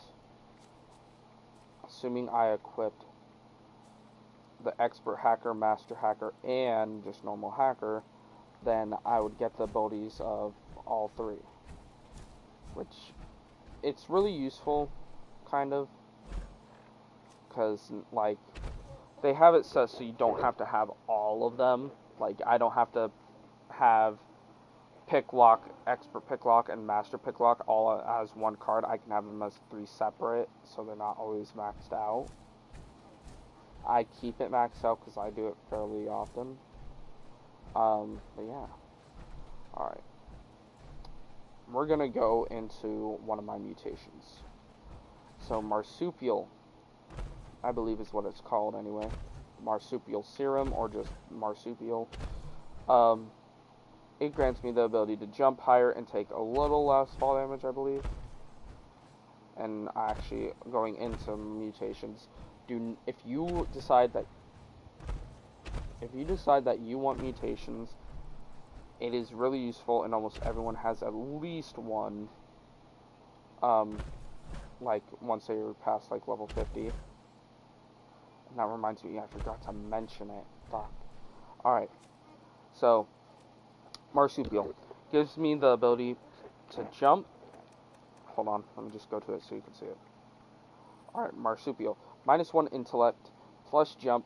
the expert hacker, master hacker, and just normal hacker, then I would get the abilities of all 3. Which, it's really useful, kind of, because, like, they have it set so you don't have to have all of them. Like, I don't have to have pick lock, expert pick lock, and master pick lock all as one card. I can have them as 3 separate, so they're not always maxed out. I keep it maxed out because I do it fairly often. But yeah. Alright. We're gonna go into one of my mutations. So, Marsupial, I believe is what it's called anyway. Marsupial Serum, or just Marsupial. It grants me the ability to jump higher and take a little less fall damage, I believe. And actually, going into mutations, if you decide that you want mutations, it is really useful, and almost everyone has at least one. Like once they're past like level 50. And that reminds me, I forgot to mention it. Fuck. Alright. So, Marsupial gives me the ability to jump. Hold on, let me just go to it so you can see it. Alright, Marsupial. -1 intellect, plus jump,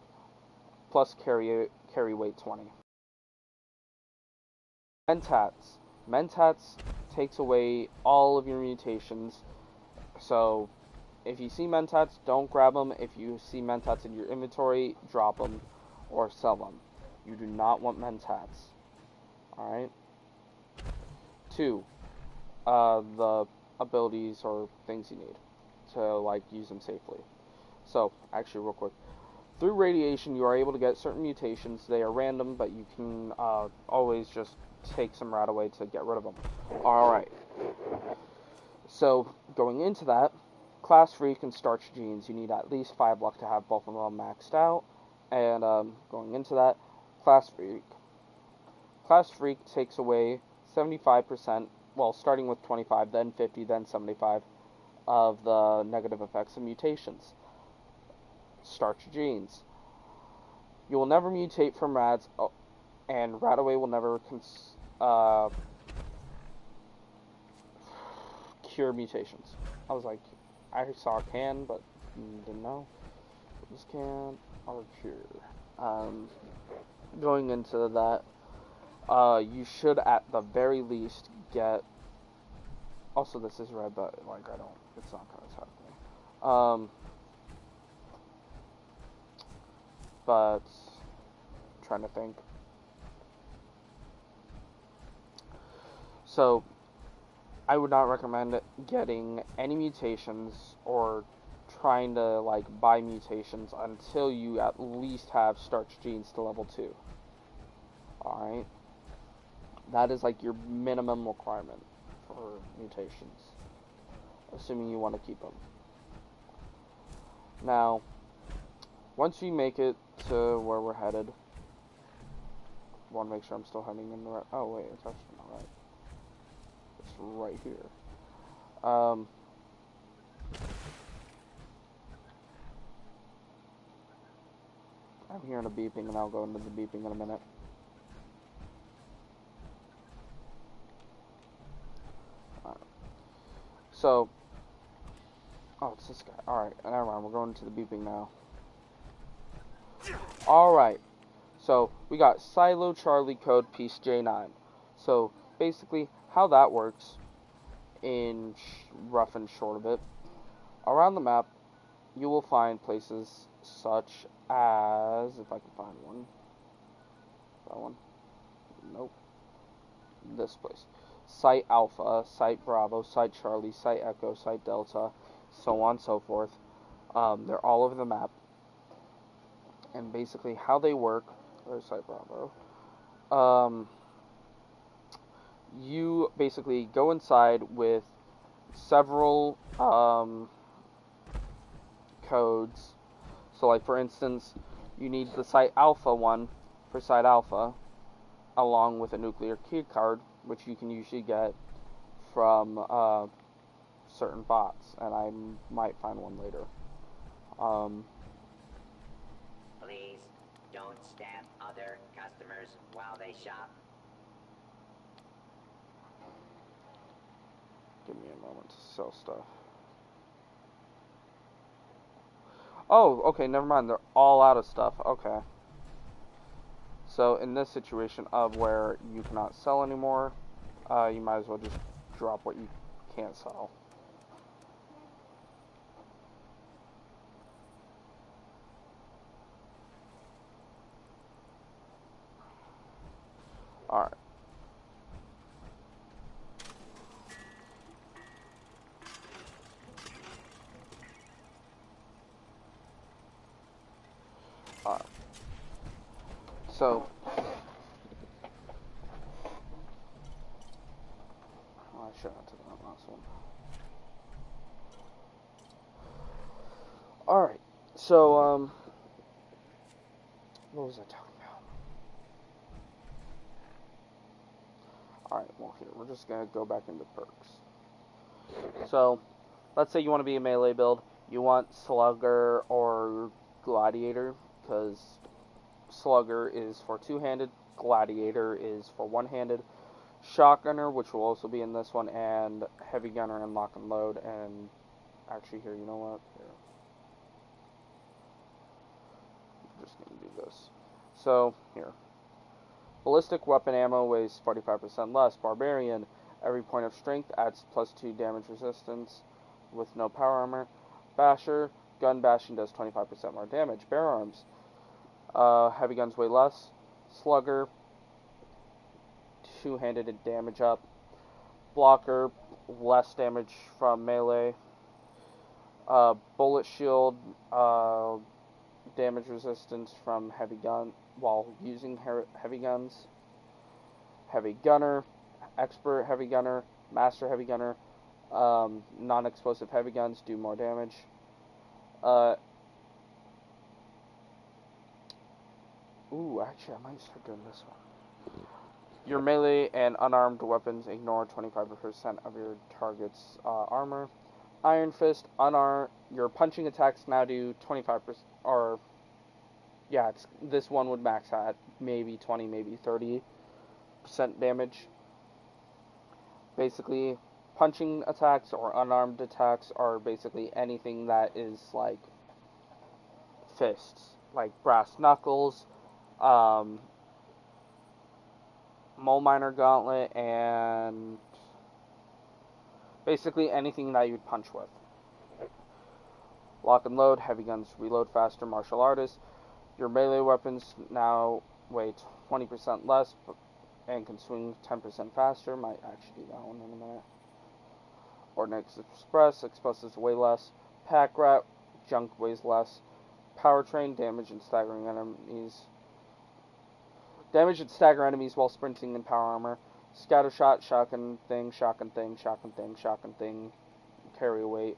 plus carry weight 20. Mentats. Mentats takes away all of your mutations. So, if you see Mentats, don't grab them. If you see Mentats in your inventory, drop them or sell them. You do not want Mentats. Alright? 2. The abilities or things you need to, like, use them safely. So, actually, real quick. Through radiation, you are able to get certain mutations. They are random, but you can always just take some right away to get rid of them. Alright. So, going into that, Class Freak and Starch Genes, you need at least 5 luck to have both of them maxed out. And going into that, Class Freak. Class Freak takes away 75%, well, starting with 25, then 50, then 75, of the negative effects of mutations. Starch Genes. You will never mutate from rats, and Radaway will never cure mutations. I was like, I saw can, but didn't know. This can or cure. Going into that, you should at the very least get. Also, this is red, but like I don't. It's not gonna attack me. But trying to think. So, I would not recommend getting any mutations or trying to like buy mutations until you at least have Starch Genes to level 2. Alright? That is like your minimum requirement for mutations, assuming you want to keep them. Now, once we make it to where we're headed, I want to make sure I'm still heading in the right. Oh wait, it's actually not right. It's right here. I'm hearing a beeping, and I'll go into the beeping in a minute. Alright. So, oh, it's this guy. Alright, never mind. We're going to the beeping now. Alright. So, we got Silo Charlie Code Piece J9. So, basically, how that works, in rough and short of it, around the map, you will find places such as, if I can find one, that one, nope, this place, Site Alpha, Site Bravo, Site Charlie, Site Echo, Site Delta, so on and so forth. They're all over the map, and basically how they work, or Site Bravo, you basically go inside with several codes. So like for instance, you need the Site Alpha one for Site Alpha, along with a nuclear key card, which you can usually get from certain bots, and I might find one later. Please don't stab other customers while they shop. Give me a moment to sell stuff. Oh, okay, never mind. They're all out of stuff. Okay. So, in this situation of where you cannot sell anymore, you might as well just drop what you can't sell. Alright. So, I should have taken that last one. Alright, so, what was I talking about? Alright, well here, we're just gonna go back into perks. So, let's say you want to be a melee build, you want Slugger or Gladiator, because Slugger is for two-handed, Gladiator is for one-handed, Shotgunner, which will also be in this one, and Heavy Gunner and Lock and Load, and actually here, you know what, here. I'm just going to do this. So, here. Ballistic weapon ammo weighs 45% less, Barbarian, every point of strength adds +2 damage resistance with no power armor, Basher, gun bashing does 25% more damage, Bear Arms, heavy guns weigh less, Slugger, two-handed damage up, Blocker, less damage from melee, Bullet Shield, damage resistance from heavy gun while using heavy guns, Heavy Gunner, Expert Heavy Gunner, Master Heavy Gunner, non-explosive heavy guns do more damage, ooh, actually, I might start doing this one. Your melee and unarmed weapons ignore 25% of your target's armor. Iron Fist, unarmed. Your punching attacks now do 25%, or yeah, this one would max at maybe 20, maybe 30% damage. Basically, punching attacks or unarmed attacks are basically anything that is like fists, like brass knuckles, Mole Miner Gauntlet, and basically anything that you'd punch with. Lock and Load, heavy guns reload faster, martial artists. Your melee weapons now weigh 20% less and can swing 10% faster. Might actually do that one in a minute. Ordnance Express, explosives weigh less. Pack Rat, junk weighs less. Powertrain, damage and staggering enemies. Damage and stagger enemies while sprinting in power armor. scatter shot, shotgun thing, shotgun thing, shotgun thing, shotgun thing, carry weight.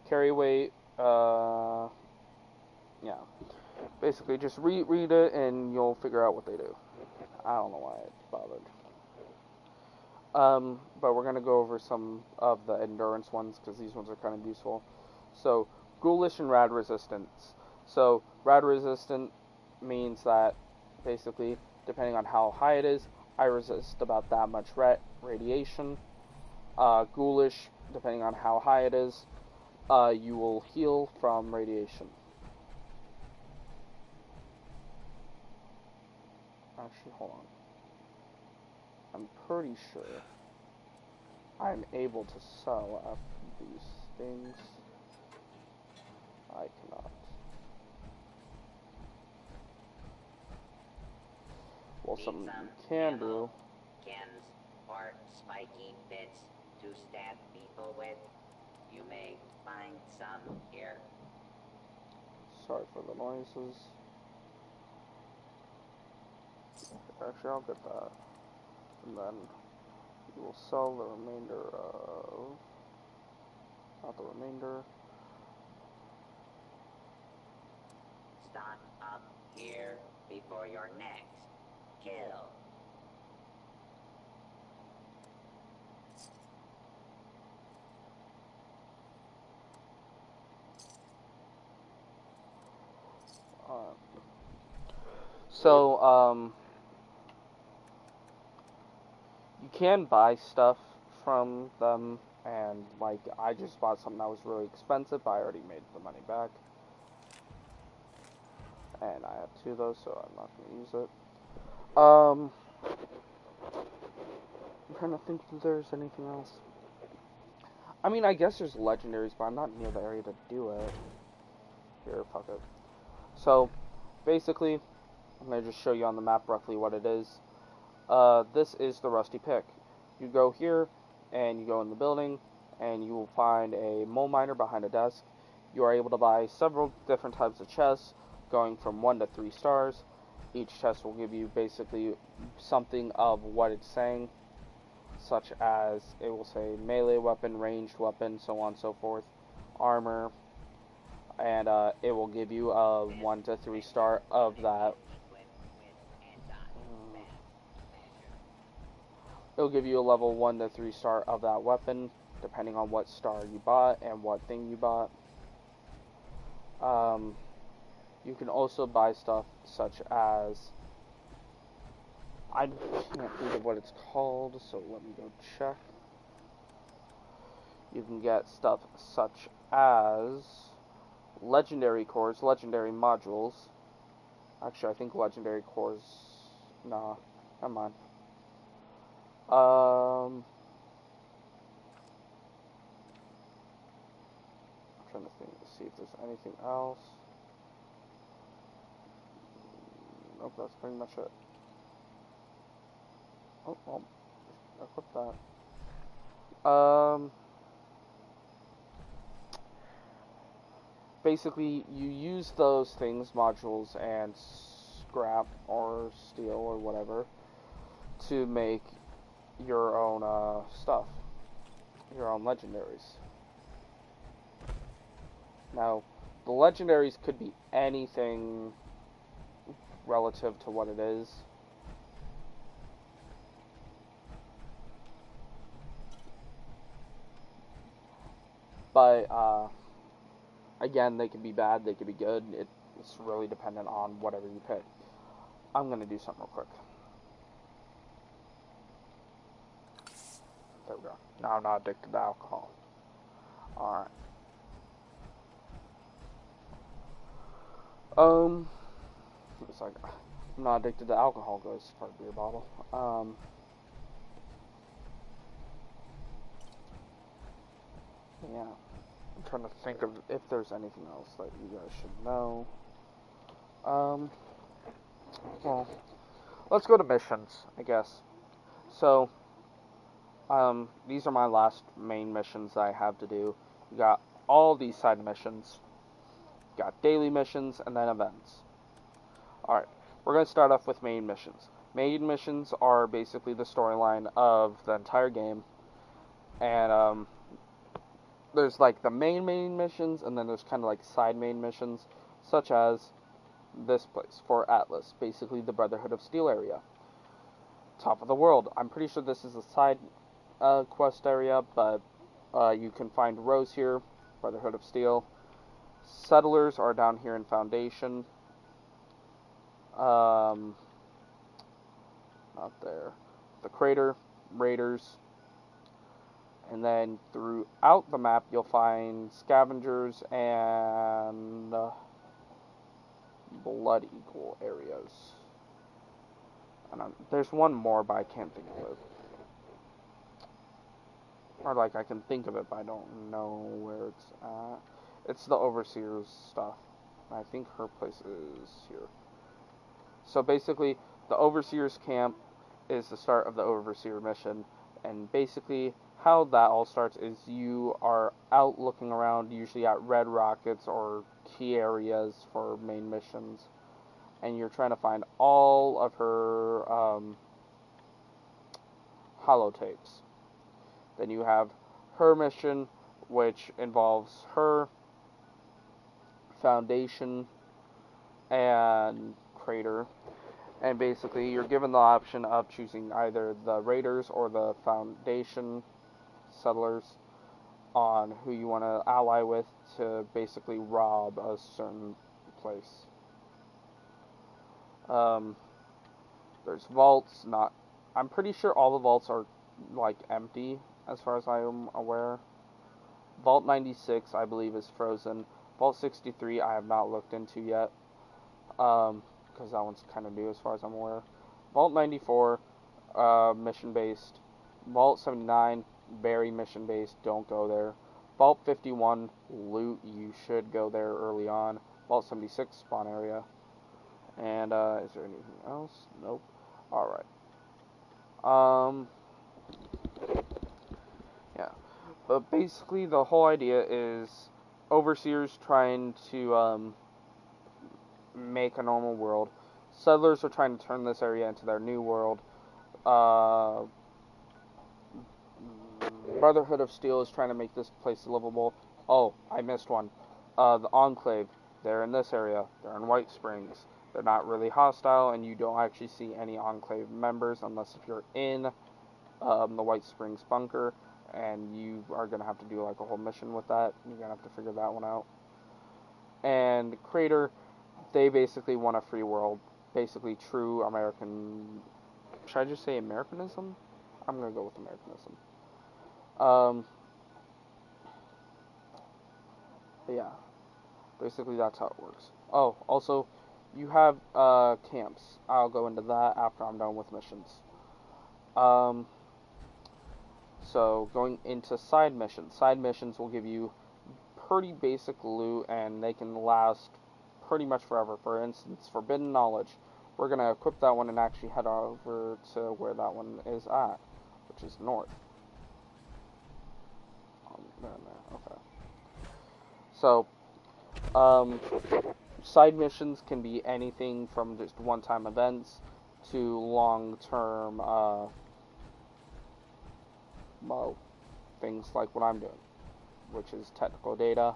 Carry weight, yeah. Basically, just read it and you'll figure out what they do. I don't know why I bothered. But we're going to go over some of the endurance ones, because these ones are kind of useful. So, ghoulish and rad resistance. So, rad resistant means that, basically, depending on how high it is, I resist about that much radiation. Ghoulish, depending on how high it is, you will heal from radiation. Actually, hold on. I'm pretty sure I'm able to sell after these things. I cannot. Well, something you can do. Chems or spiky bits to stab people with. You may find some here. Sorry for the noises. Actually, I'll get that. And then you will sell the remainder of... Not the remainder. Stock up here before your next kill. So, you can buy stuff from them, and, like, I just bought something that was really expensive, but I already made the money back. And I have 2 of those, so I'm not going to use it. I'm trying to think if there's anything else. I mean, I guess there's legendaries, but I'm not near the area to do it. Here, fuck it. So, basically, I'm going to just show you on the map roughly what it is. This is the Rusty Pick. You go here, and you go in the building, and you will find a mole miner behind a desk. You are able to buy several different types of chests, going from 1 to 3 stars. Each chest will give you basically something of what it's saying, such as it will say melee weapon, ranged weapon, so on and so forth, armor, and it will give you a 1 to 3 star of that. It'll give you a level 1 to 3 star of that weapon, depending on what star you bought and what thing you bought. You can also buy stuff such as, I can't think of what it's called, so let me go check. You can get stuff such as legendary cores, legendary modules. Actually, I think legendary cores, nah, never mind. I'm trying to think to see if there's anything else. Nope, that's pretty much it. Oh, well, equip that. Basically, you use those things, modules and scrap or steel or whatever, to make your own stuff, your own legendaries. Now, the legendaries could be anything relative to what it is. But, again, they could be bad, they could be good. It's really dependent on whatever you pick. I'm going to do something real quick. There we go. Now I'm not addicted to alcohol. Alright. It's like, I'm not addicted to alcohol, guys, for a beer bottle. Yeah. I'm trying to think of if there's anything else that you guys should know. Well, let's go to missions, I guess. So, these are my last main missions I have to do. You got all these side missions. You got daily missions and then events. Alright, we're going to start off with main missions. Main missions are basically the storyline of the entire game, and there's like the main missions, and then there's kind of like side main missions, such as this place for Atlas, basically the Brotherhood of Steel area. Top of the world. I'm pretty sure this is a side quest area, but you can find Rose here, Brotherhood of Steel. Settlers are down here in Foundation. Not there. The Crater, Raiders. And then throughout the map, you'll find Scavengers and Blood Eagle areas. And there's one more, but I can't think of it. Or, like, I can think of it, but I don't know where it's at. It's the Overseer's stuff. I think her place is here. So, basically, the Overseer's camp is the start of the Overseer mission. And, basically, how that all starts is you are out looking around, usually at red rockets or key areas for main missions, and you're trying to find all of her holotapes. Then you have her mission, which involves her, Foundation, and Crater. And basically, you're given the option of choosing either the Raiders or the Foundation settlers on who you want to ally with to basically rob a certain place. There's vaults. I'm pretty sure all the vaults are like empty as far as I am aware. Vault 96, I believe, is frozen. Vault 63, I have not looked into yet, because that one's kind of new as far as I'm aware. Vault 94, mission-based. Vault 79, very mission-based, don't go there. Vault 51, loot, you should go there early on. Vault 76, spawn area. And, is there anything else? Nope. Alright. Yeah. But basically, the whole idea is Overseers trying to, make a normal world. Settlers are trying to turn this area into their new world. Brotherhood of Steel is trying to make this place livable. Oh, I missed one. The Enclave, they're in this area. They're in White Springs. They're not really hostile, and you don't actually see any Enclave members unless if you're in the White Springs bunker, and you are going to have to do like a whole mission with that. You're going to have to figure that one out. And Crater, they basically want a free world. Basically true American... Should I just say Americanism? I'm going to go with Americanism. But yeah. Basically that's how it works. Oh, also, you have camps. I'll go into that after I'm done with missions. So, going into side missions. Side missions will give you pretty basic loot, and they can last pretty much forever. For instance, Forbidden Knowledge. We're going to equip that one and actually head over to where that one is at, which is north. Okay. So, side missions can be anything from just one-time events to long-term, things like what I'm doing, which is technical data.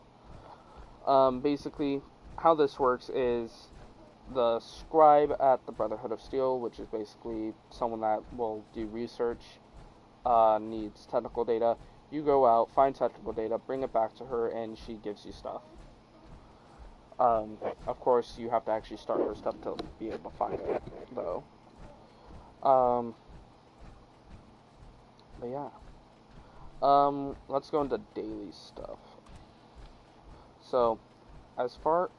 Basically, how this works is the scribe at the Brotherhood of Steel, which is basically someone that will do research, needs technical data. You go out, find technical data, bring it back to her, and she gives you stuff. Of course, you have to actually start her stuff to be able to find it, though. But yeah. Let's go into daily stuff. So, as far...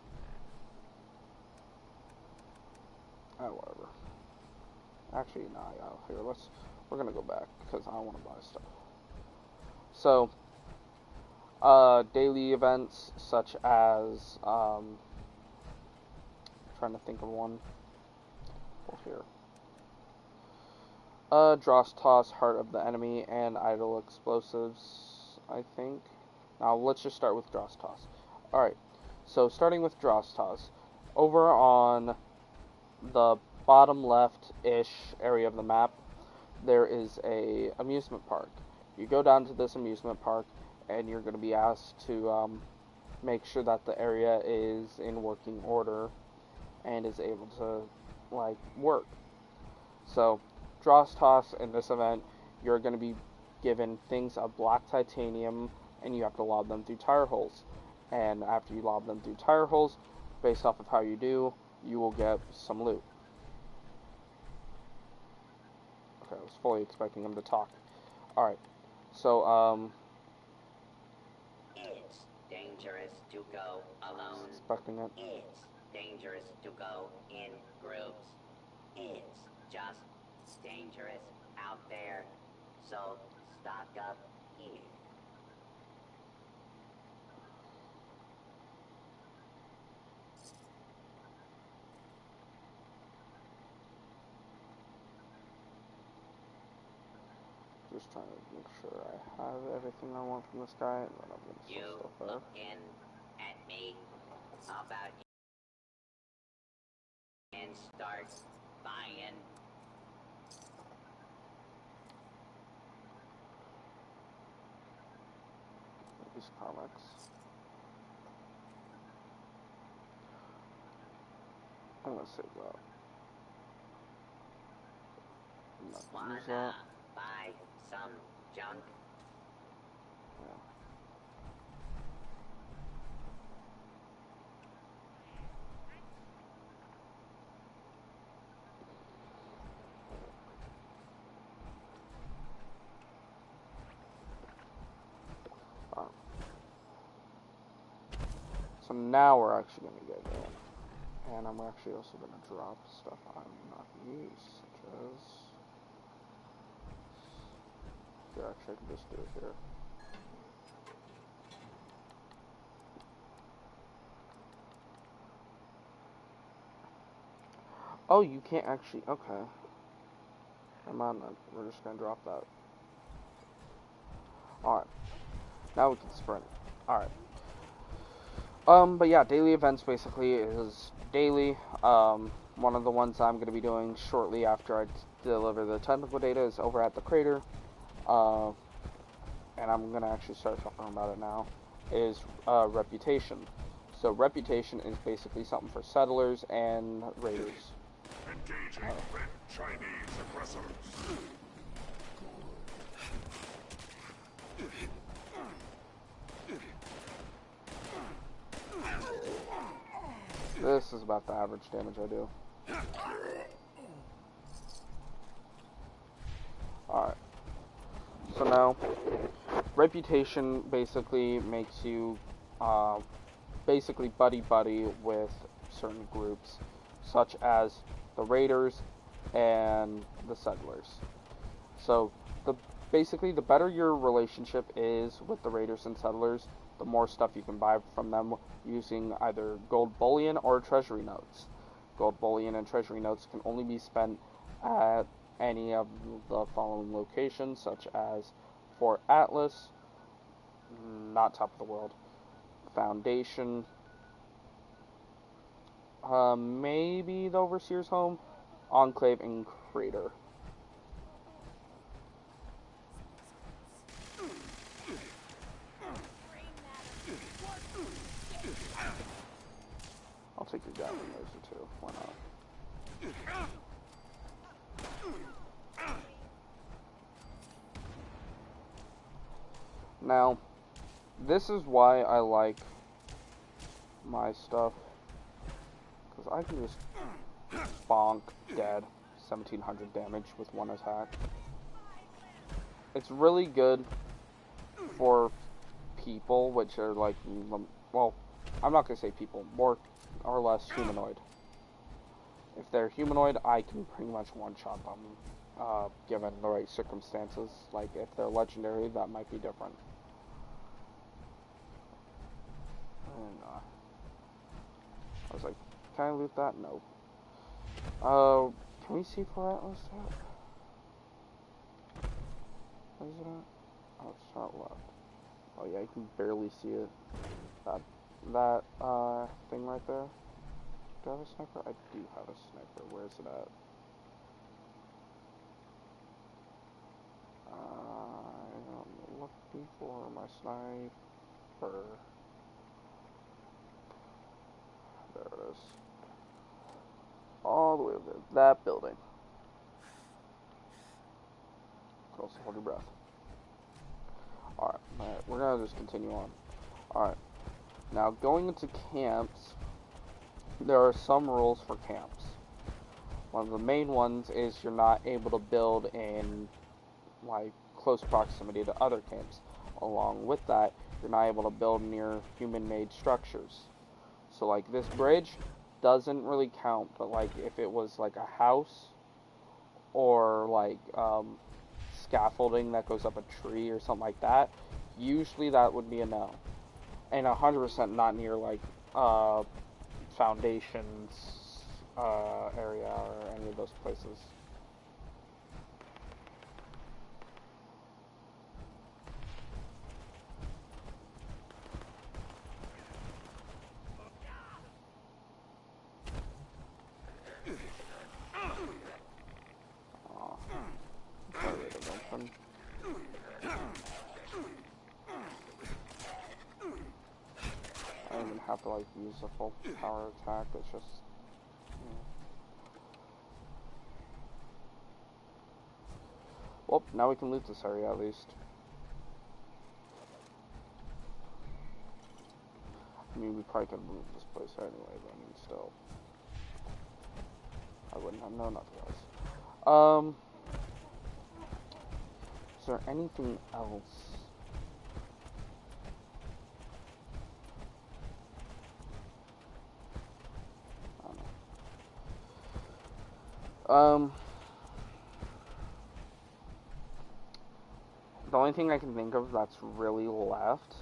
whatever. Actually, nah, yeah, here, we're gonna go back, because I want to buy stuff. So, daily events, such as, trying to think of one. Well, here. Dross Toss, Heart of the Enemy, and Idle Explosives, I think. Now, let's just start with Dross Toss. Alright, so starting with Dross Toss. Over on the bottom left-ish area of the map, there is a amusement park. You go down to this amusement park, and you're going to be asked to make sure that the area is in working order and is able to, like, work. So, Dross Toss in this event, you're going to be given things of black titanium, and you have to lob them through tire holes. And after you lob them through tire holes, based off of how you do, you will get some loot. Okay, I was fully expecting him to talk. Alright, so, It's dangerous to go alone. expecting it. It's dangerous to go in groups. It's just dangerous out there. So stock up here. Just trying to make sure I have everything I want from this guy, and then I'm going to You sell stuff out. looking at me? How about you and start buying? These comics. I'm going to save that. I'm not going to use Wanna that. buy some junk? Yeah. So now we're actually going to get in. And I'm actually also going to drop stuff I'm not going to use, such as... Here, actually, I can just do it here. Oh, you can't actually... Okay. I'm on that. We're just going to drop that. Alright. Now we can sprint. Alright. But yeah, daily events basically is daily. One of the ones I'm going to be doing shortly after I deliver the technical data is over at the crater. And I'm going to actually start talking about it now, is reputation. So reputation is basically something for settlers and raiders. Engaging red Chinese aggressors. This is about the average damage I do. Alright. So now, reputation basically makes you basically buddy-buddy with certain groups, such as the raiders and the settlers. So, basically, the better your relationship is with the raiders and settlers, the more stuff you can buy from them using either gold bullion or treasury notes. Gold bullion and treasury notes can only be spent at any of the following locations, such as Fort Atlas, not Top of the World, Foundation, maybe the Overseer's Home, Enclave, and Crater. I'll take your Gatling laser too. Why not? Now, this is why I like my stuff, because I can just bonk dead 1700 damage with one attack. It's really good for people, which are like, well, I'm not going to say people, more or less humanoid. If they're humanoid, I can pretty much one-shot them, given the right circumstances. Like, if they're legendary, that might be different. And, I was like, can I loot that? Nope. Can we see Fort Atlas yet? Where is it at? Oh, it's not left. Oh yeah, you can barely see it. That thing right there. Do I have a sniper? I do have a sniper. Where is it at? I'm looking for my sniper. There it is. All the way over there. That building. Also hold your breath. Alright, we're gonna just continue on. Alright. Now, going into camps, there are some rules for camps. One of the main ones is you're not able to build in, like, close proximity to other camps. Along with that, you're not able to build near human-made structures. So, like, this bridge doesn't really count, but, like, if it was, like, a house, or, like, scaffolding that goes up a tree or something like that, usually that would be a no. And 100% not near, like, foundations area or any of those places. I don't even have to, like, use a full power attack, it's just, Well, now we can loot this area at least. I mean, we probably could move this place anyway, but I mean, still. I wouldn't have known otherwise. Is there anything else? The only thing I can think of that's really left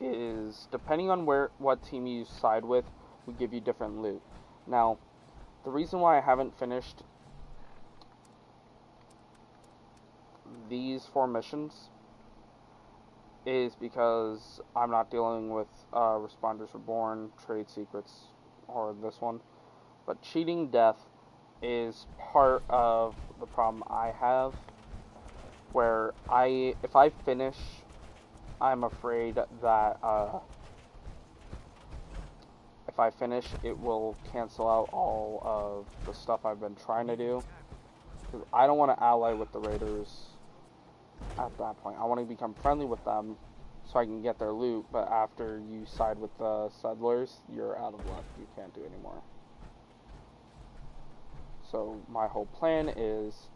is, depending on what team you side with, we give you different loot. Now, the reason why I haven't finished these 4 missions is because I'm not dealing with Responders Reborn, Trade Secrets, or this one. But cheating death is part of the problem I have, where if I finish, I'm afraid that if I finish, it will cancel out all of the stuff I've been trying to do. Because I don't want to ally with the raiders at that point. I want to become friendly with them so I can get their loot, but after you side with the settlers, you're out of luck. You can't do anymore. So my whole plan is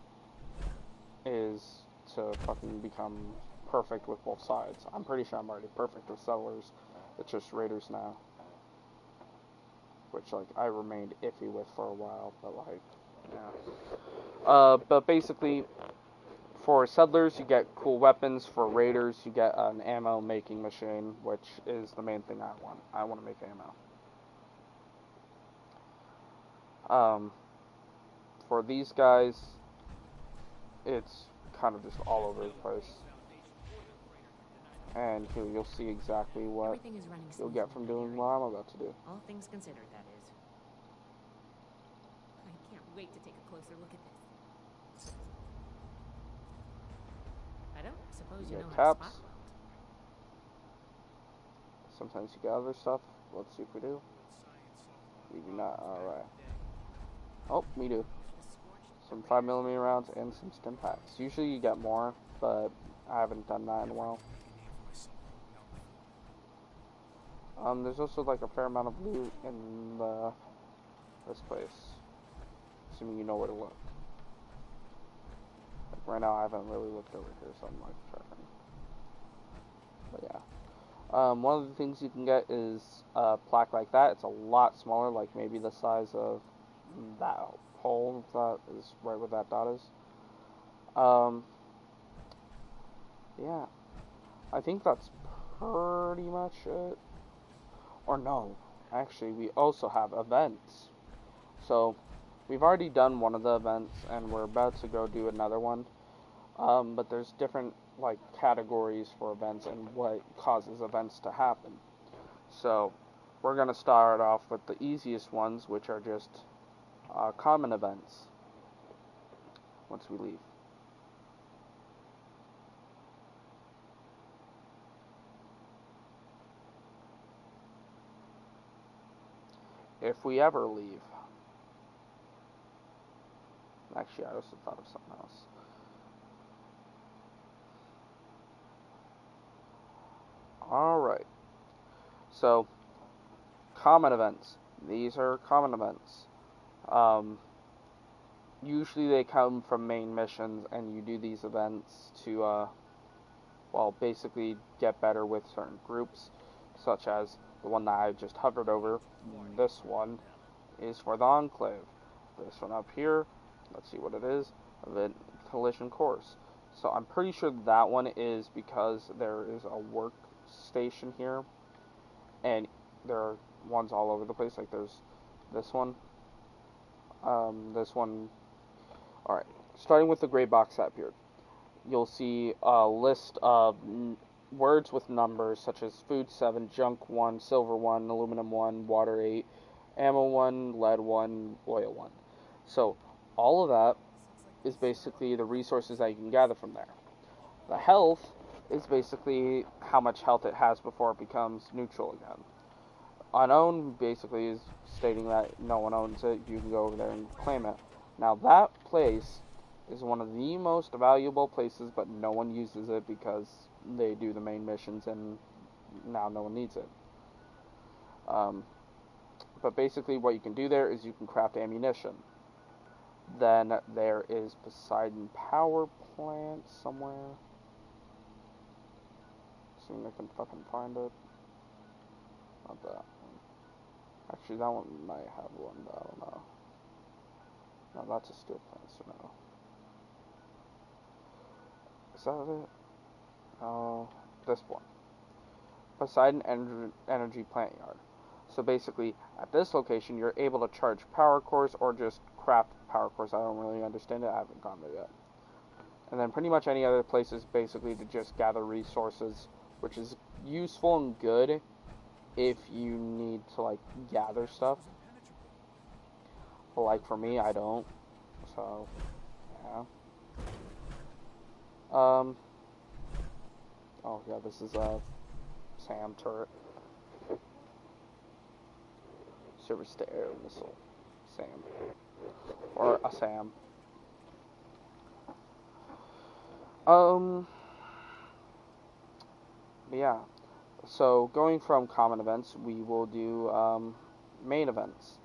to fucking become perfect with both sides. I'm pretty sure I'm already perfect with settlers. It's just raiders now, which, like, I remained iffy with for a while, but, like, yeah. But basically, for settlers, you get cool weapons. For raiders, you get an ammo making machine, which is the main thing I want. I want to make ammo. For these guys, it's kind of just all over the place. And here you'll see exactly what you'll get from doing what I'm about to do. All things considered, that is. I can't wait to take a closer look at this. I don't suppose you know how to spot weld. Sometimes you get other stuff. Let's see if we do. We do not. Alright. Oh, we do. Some 5mm rounds and some stim packs. Usually you get more, but I haven't done that in a while. There's also, like, a fair amount of loot in this place, assuming you know where to look. Like, right now I haven't really looked over here, so I'm, like, checking. But yeah. One of the things you can get is a plaque like that. It's a lot smaller, like maybe the size of that hole that is right where that dot is. Yeah. I think that's pretty much it. Or no, actually, we also have events. So, we've already done one of the events, and we're about to go do another one. But there's different, like, categories for events and what causes events to happen. So, we're going to start off with the easiest ones, which are just common events once we leave. If we ever leave. Actually, I also thought of something else. Alright. So, common events. These are common events. Usually they come from main missions, and you do these events to, well, basically get better with certain groups, such as the one that I just hovered over. This one is for the Enclave. This one up here, let's see what it is, Event Collision Course. So I'm pretty sure that one is because there is a workstation here, and there are ones all over the place, like there's this one, alright, starting with the gray box up here, you'll see a list of words with numbers, such as food 7, junk 1, silver 1, aluminum 1, water 8, ammo 1, lead 1, oil 1. So, all of that is basically the resources that you can gather from there. The health is basically how much health it has before it becomes neutral again. Unowned basically is stating that no one owns it, you can go over there and claim it. Now that place is one of the most valuable places, but no one uses it because they do the main missions and now no one needs it. But basically what you can do there is you can craft ammunition. Then there is Poseidon Power Plant somewhere. See if I can fucking find it. Not that one. Actually, that one might have one, but I don't know. No, that's a steel plant, so no. Is that it? Oh, this one. Poseidon Energy Plant Yard. So basically, at this location, you're able to charge power cores or just craft power cores. I don't really understand it. I haven't gone there yet. And then pretty much any other place is basically to just gather resources, which is useful and good if you need to, like, gather stuff. But, like, for me, I don't. So, yeah. Oh, yeah, this is a SAM turret. Surface to air missile. SAM. Or a SAM. Yeah. So, going from common events, we will do, main events.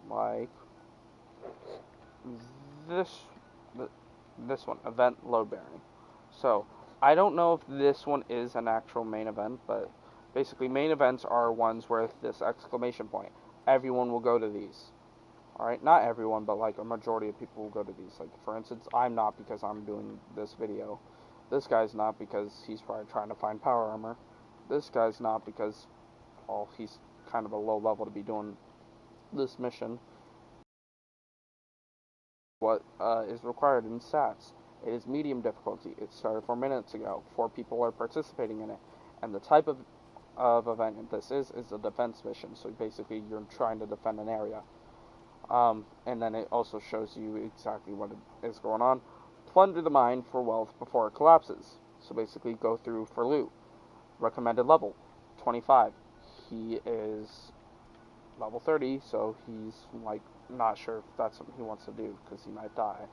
Like this one, event load bearing. So, I don't know if this one is an actual main event, but basically main events are ones where this exclamation point. Everyone will go to these. Alright, not everyone, but like a majority of people will go to these. Like, for instance, I'm not because I'm doing this video. This guy's not because he's probably trying to find power armor. This guy's not because, well, he's kind of a low level to be doing this mission. What is required in stats. It is medium difficulty. It started 4 minutes ago. 4 people are participating in it. And the type of event this is a defense mission. So basically you're trying to defend an area. And then it also shows you exactly what is going on. Plunder the mine for wealth before it collapses. So basically go through for loot. Recommended level, 25. He is level 30, so he's, like, not sure if that's something he wants to do, because he might die.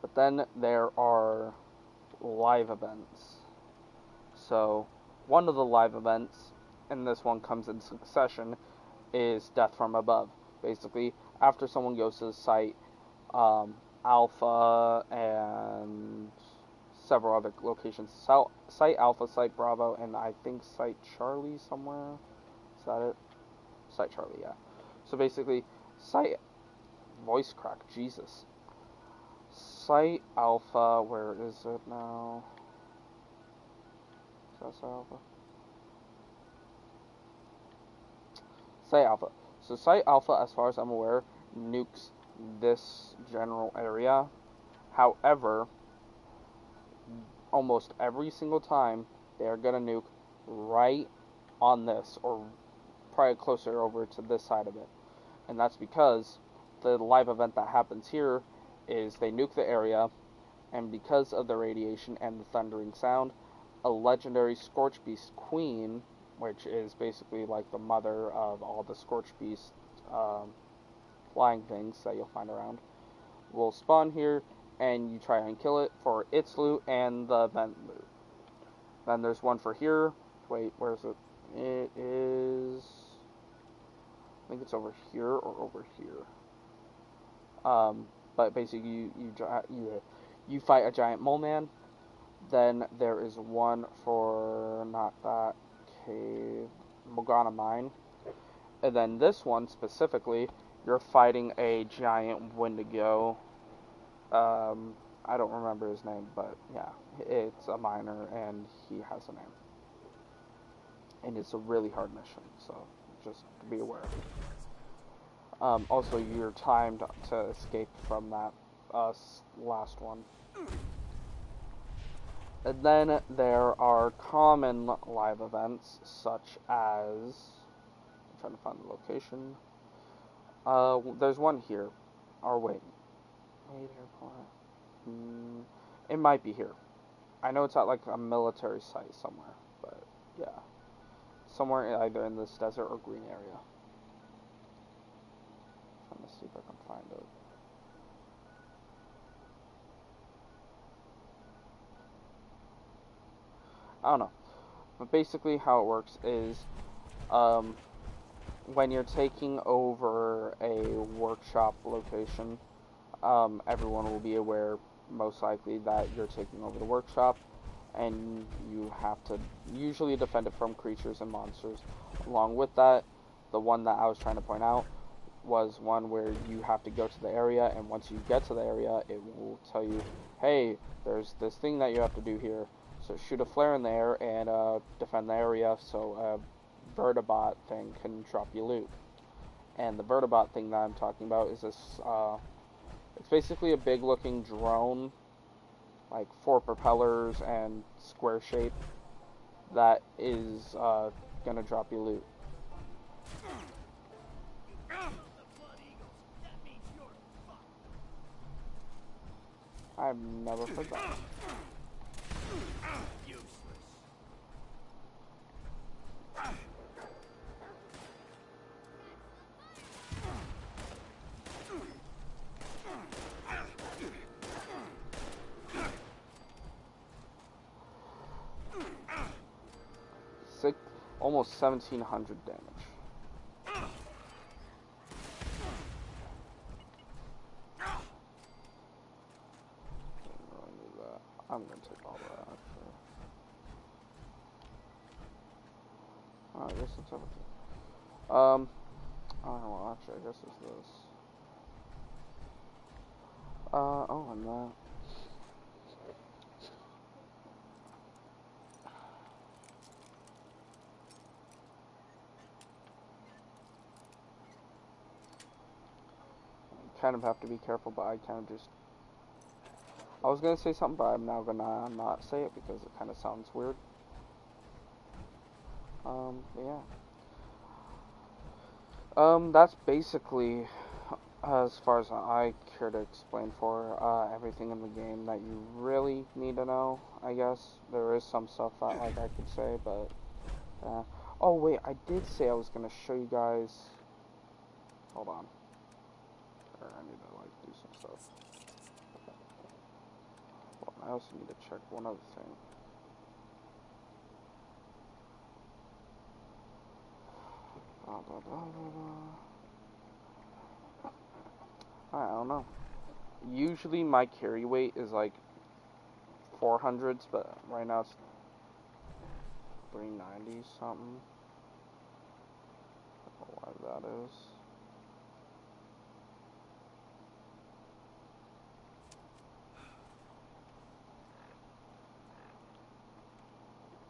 But then there are live events. So, one of the live events, and this one comes in succession, is Death from Above. Basically, after someone goes to the site, Alpha and several other locations. Site Alpha, Site Bravo, and I think Site Charlie somewhere. Is that it? Site Charlie, yeah. So basically, Site... Voice crack, Jesus. Site Alpha, where is it now? Is that Site Alpha? Site Alpha. So Site Alpha, as far as I'm aware, nukes this general area. However, almost every single time they're gonna nuke right on this, or probably closer over to this side of it. And that's because the live event that happens here is they nuke the area, and because of the radiation and the thundering sound, a legendary Scorch Beast Queen, which is basically like the mother of all the Scorch Beast flying things that you'll find around, will spawn here, and you try and kill it for its loot and the event loot. Then there's one for here. Wait, where is it? It is... I think it's over here or over here. But basically, you fight a giant mole man. Then there is one for, not that cave, Morgana Mine. And then this one specifically, you're fighting a giant Wendigo. I don't remember his name, but yeah, it's a miner and he has a name. And it's a really hard mission, so just be aware. Also, you're timed to escape from that last one. And then there are common live events, such as... I'm trying to find the location. There's one here. Or wait. It might be here. I know it's at like a military site somewhere, but yeah. Somewhere either in this desert or green area. I'm trying to see if I can find it. I don't know. But basically how it works is when you're taking over a workshop location, everyone will be aware, most likely, that you're taking over the workshop, and you have to usually defend it from creatures and monsters. Along with that, the one that I was trying to point out was one where you have to go to the area, and once you get to the area, it will tell you, hey, there's this thing that you have to do here. So shoot a flare in the air and defend the area so a Vertibot thing can drop you loot. And the Vertibot thing that I'm talking about is this, it's basically a big looking drone, like 4 propellers and square shape, that is gonna drop you loot. I've never heard that. Almost 1,700 damage. Didn't really need that. I'm gonna take all that actually. I guess it's everything. I don't know, actually, I guess it's this. Oh, and that. Kind of have to be careful, but I kind of just... I was going to say something, but I'm now going to not say it because it kind of sounds weird. But yeah. That's basically, as far as I care to explain for, everything in the game that you really need to know, I guess. There is some stuff that, like, I could say, but... oh, wait, I did say I was going to show you guys... Hold on. I need to, like, do some stuff. Well, I also need to check one other thing. I don't know. Usually my carry weight is like 400s, but right now it's 390 something. I don't know why that is.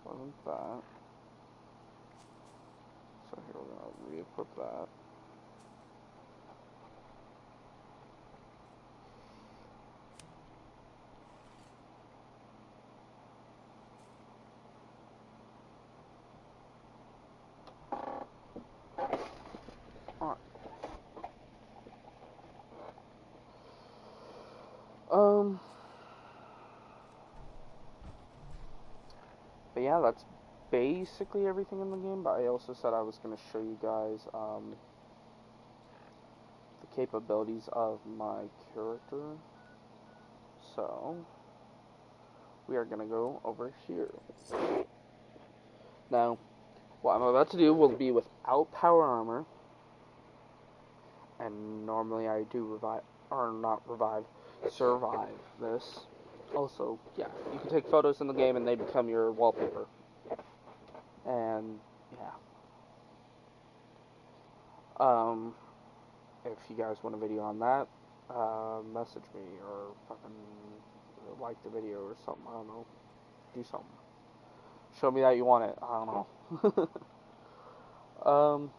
Wasn't that. So here we're gonna re-equip that. But yeah, that's basically everything in the game, but I also said I was going to show you guys, the capabilities of my character. So, we are going to go over here. Now, what I'm about to do will be without power armor, and normally I do survive this. Also, yeah, you can take photos in the game and they become your wallpaper. And, yeah. If you guys want a video on that, message me or fucking like the video or something, I don't know. Do something. Show me that you want it, I don't know.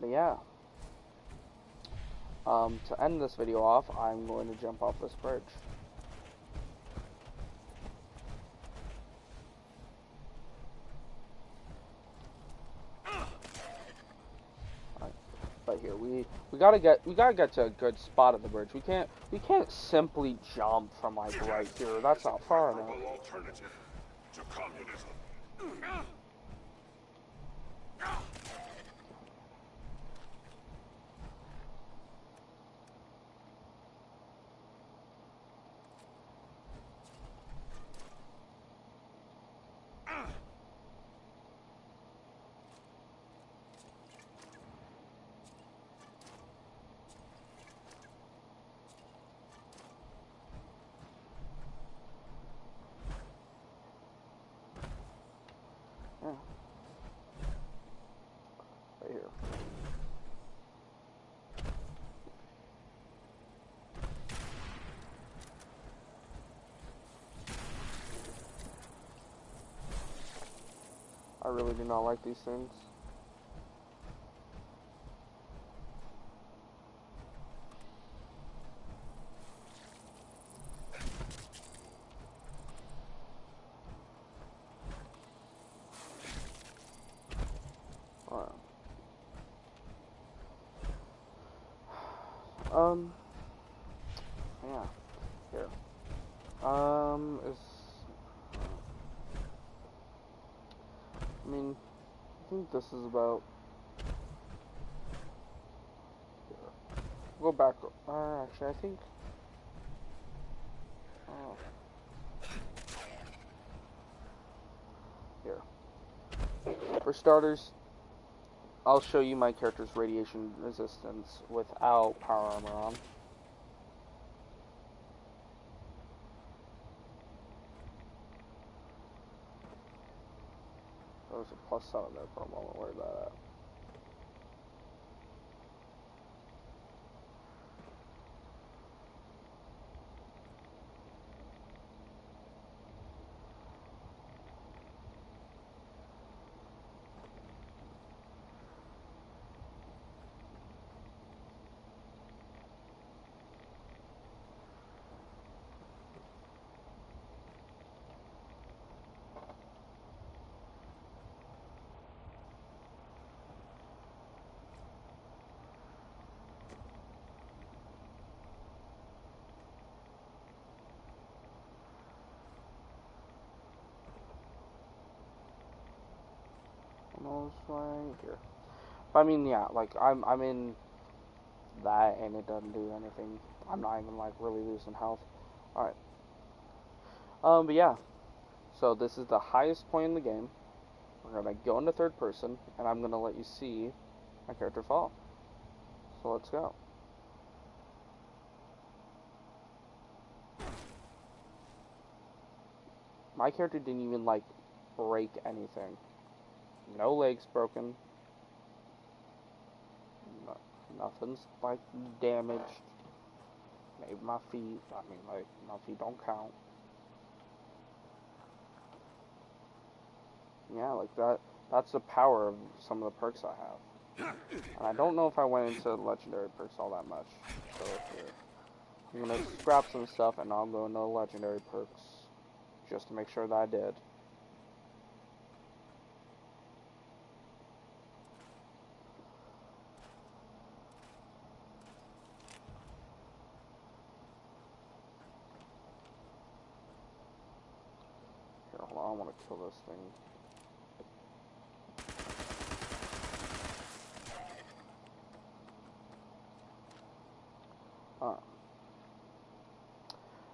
But yeah. To end this video off, I'm going to jump off this bridge. Alright, but here we gotta get to a good spot of the bridge. We can't simply jump from like right here. That's not far enough. Alternative to communism. Yeah. Right here. I really do not like these things. Alright. Yeah. Here. I mean, I think this is about. Go back. Actually, I think. Oh. Here. For starters, I'll show you my character's radiation resistance without power armor on. There was a +7 there for a moment. Where's that at? Almost right here. I mean, yeah, like I'm in that, and it doesn't do anything. I'm not even like really losing health. All right. But yeah. So this is the highest point in the game. We're gonna go into third person, and I'm gonna let you see my character fall. So let's go. My character didn't even like break anything. No legs broken. No, nothing's like damaged. Maybe my feet. I mean, like my feet don't count. Yeah, like that. That's the power of some of the perks I have. And I don't know if I went into legendary perks all that much. So here, I'm gonna scrap some stuff, and I'll go into legendary perks just to make sure that I did. want to kill this thing.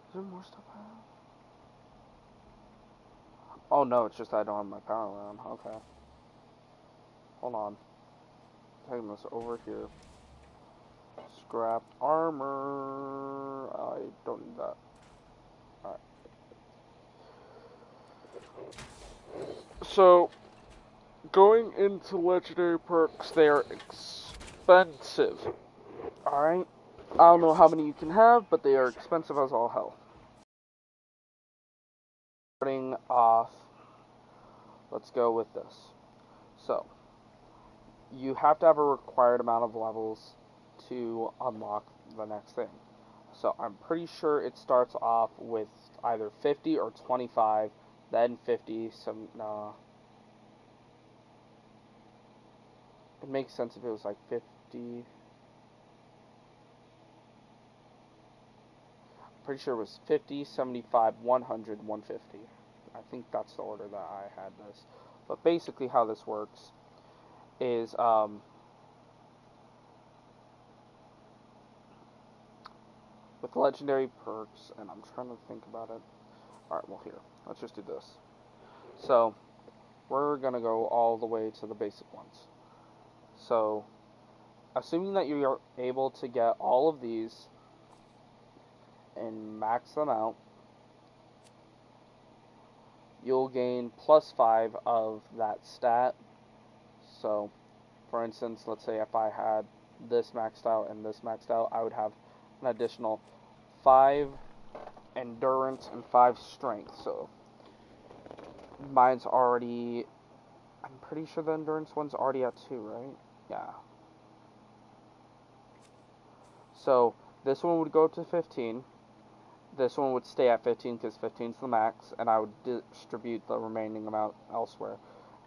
Is there more stuff I have? Oh no, it's just I don't have my power round. Okay. Hold on. Taking this over here. Scrap armor. I don't need that. Alright. So, going into legendary perks, they are expensive. Alright? I don't know how many you can have, but they are expensive as all hell. Starting off, let's go with this. So, you have to have a required amount of levels to unlock the next thing. So, I'm pretty sure it starts off with either 50 or 25, then 50, no. It makes sense if it was like 50. Pretty sure it was 50, 75, 100, 150. I think that's the order that I had this. But basically how this works is with legendary perks, and I'm trying to think about it. Alright, well here, let's just do this. So, we're going to go all the way to the basic ones. So, assuming that you're able to get all of these and max them out, you'll gain +5 of that stat. So, for instance, let's say if I had this maxed out and this maxed out, I would have an additional 5 endurance and 5 strength. So, mine's already, I'm pretty sure the endurance one's already at 2, right? Yeah. So, this one would go to 15. This one would stay at 15 because 15 is the max, and I would distribute the remaining amount elsewhere.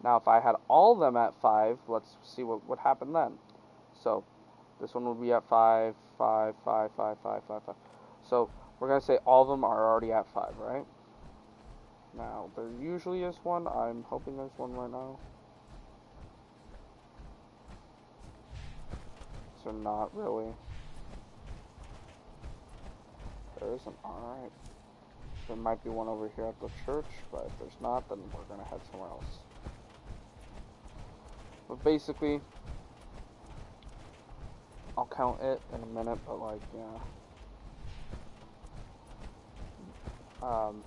Now, if I had all of them at 5, let's see what would happen then. So, this one would be at 5, 5, 5, 5, 5, 5, 5. So, we're going to say all of them are already at 5, right? Now, there usually is one. I'm hoping there's one right now. So, not really. There isn't. Alright. There might be one over here at the church, but if there's not, then we're going to head somewhere else. But basically, I'll count it in a minute, but like, yeah. I'm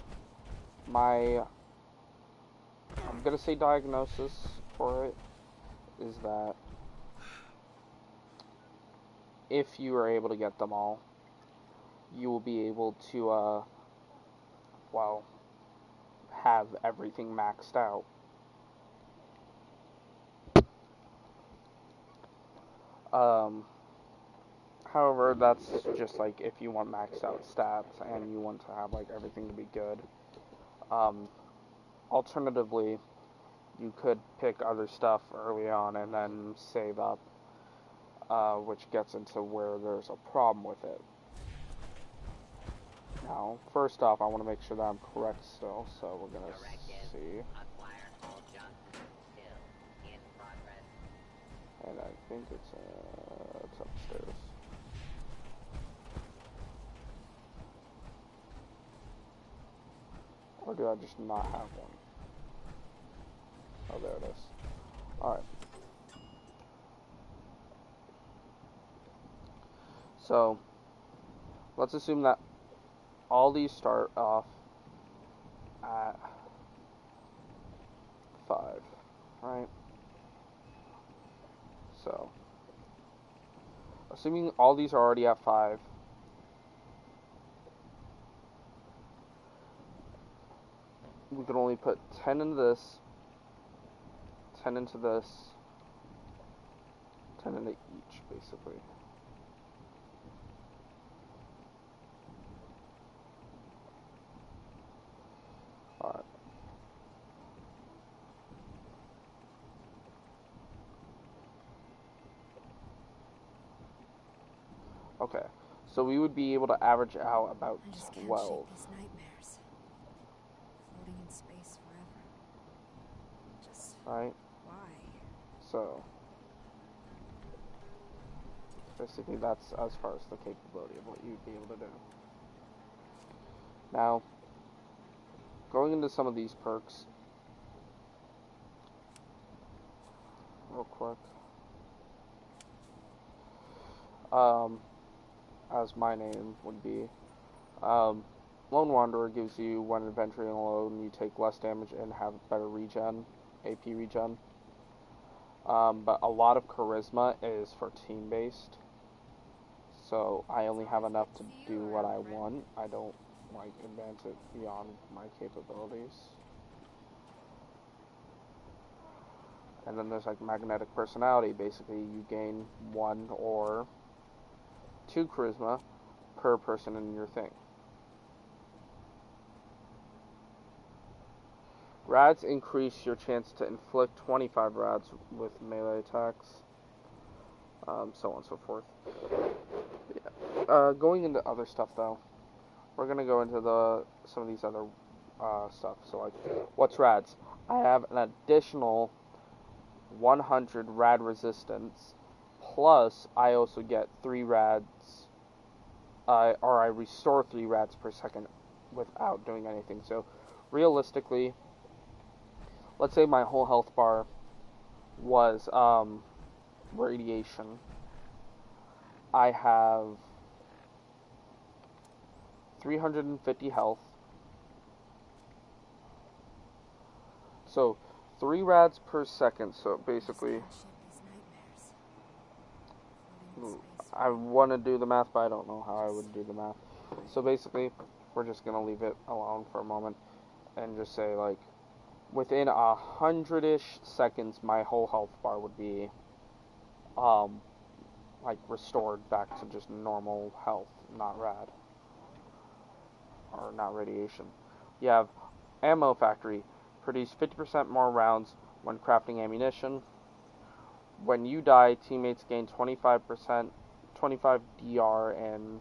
going to say diagnosis for it is that if you are able to get them all, you will be able to, well, have everything maxed out. However, that's just like if you want maxed out stats and you want to have like everything to be good. Alternatively, you could pick other stuff early on and then save up, which gets into where there's a problem with it. Now, first off, I want to make sure that I'm correct still, so we're going to see. And I think it's upstairs. Or do I just not have one? Oh, there it is. Alright. So, let's assume that all these start off at 5, right? So, assuming all these are already at 5, we can only put 10 into this, 10 into this, 10 into each, basically. Alright. Okay, so we would be able to average out about 12. These nightmares. Floating in space forever. right? Why? So, basically that's as far as the capability of what you'd be able to do. Now, going into some of these perks, real quick, as my name would be, Lone Wanderer gives you, when adventuring alone, you take less damage and have better regen, AP regen. But a lot of charisma is for team-based, so I only have enough to do what I want. I don't, like, advance it beyond my capabilities. And then there's, like, magnetic personality. Basically, you gain 1 or 2 charisma per person in your thing. Rads increase your chance to inflict 25 rads with melee attacks, so on and so forth. Yeah. Going into other stuff, though, we're going to go into some of these other stuff. So, like, what's rads? I have an additional 100 rad resistance, plus I also get 3 rads, or I restore 3 rads per second without doing anything. So, realistically, let's say my whole health bar was radiation. I have 350 health. So 3 rads per second. So basically, I want to do the math, but I don't know how I would do the math. So basically, we're just going to leave it alone for a moment and just say, like, within 100-ish seconds, my whole health bar would be, like, restored back to just normal health, not rad. Or not radiation. You have Ammo Factory. Produce 50% more rounds when crafting ammunition. When you die, teammates gain 25% 25 DR and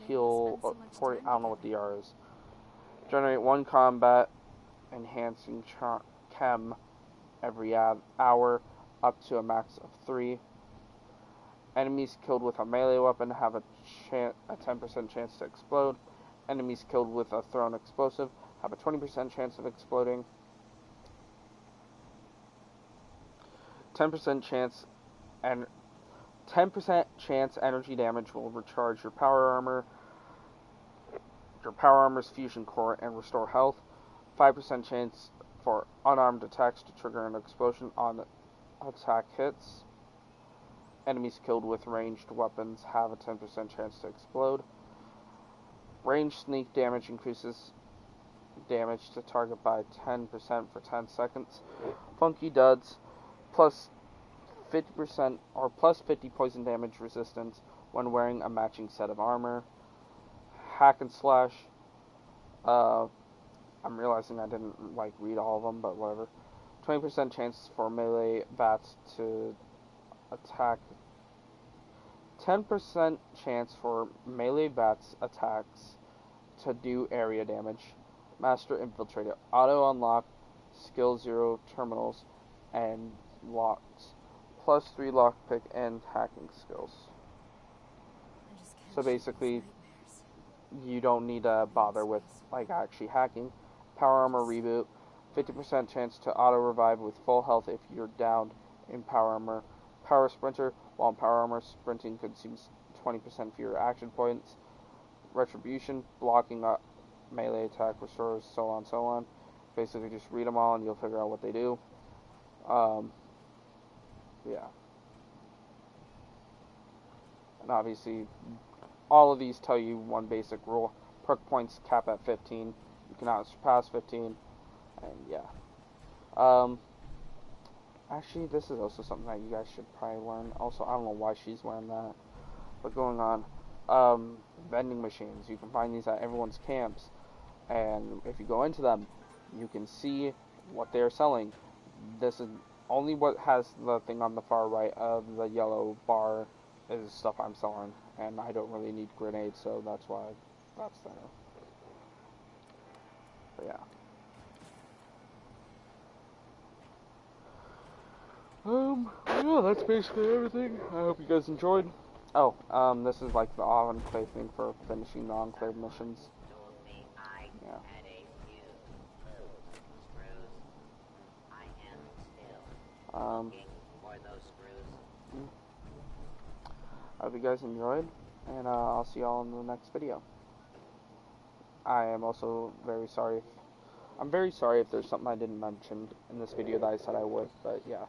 heal 40, I don't know what DR is. Generate 1 combat enhancing chem every hour, up to a max of 3. Enemies killed with a melee weapon have a 10% chance to explode. Enemies killed with a thrown explosive have a 20% chance of exploding. 10% chance energy damage will recharge your power armor, your power armor's fusion core, and restore health. 5% chance for unarmed attacks to trigger an explosion on attack hits. Enemies killed with ranged weapons have a 10% chance to explode. Ranged sneak damage increases damage to target by 10% for 10 seconds. Funky Duds, plus 50% or plus 50 poison damage resistance when wearing a matching set of armor. Hack and Slash, I'm realizing I didn't, like, read all of them, but whatever. 20% chance for melee bats to attack. 10% chance for melee bats attacks to do area damage. Master Infiltrator. Auto unlock, skill 0 terminals, and locks. Plus 3 lockpick and hacking skills. So basically, you don't need to bother with, like, actually hacking. Power Armor Reboot. 50% chance to auto-revive with full health if you're downed in Power Armor. Power Sprinter. While in Power Armor, sprinting consumes 20% fewer action points. Retribution. Blocking a melee attack restores, so on, so on. Basically, just read them all and you'll figure out what they do. Yeah. And obviously, all of these tell you one basic rule. Perk points cap at 15. You cannot surpass 15. And yeah. Actually, this is also something that you guys should probably learn. Also, I don't know why she's wearing that. But going on. Vending machines. You can find these at everyone's camps. And if you go into them, you can see what they're selling. This is only what has the thing on the far right of the yellow bar is stuff I'm selling. And I don't really need grenades, so that's why that's there. But yeah. Yeah, that's basically everything. I hope you guys enjoyed. Oh, this is like the Enclave thing for finishing the Enclave missions. Yeah. I hope you guys enjoyed, and I'll see y'all in the next video. I am also very sorry I'm very sorry if there's something I didn't mention in this video that I said I would, but yeah.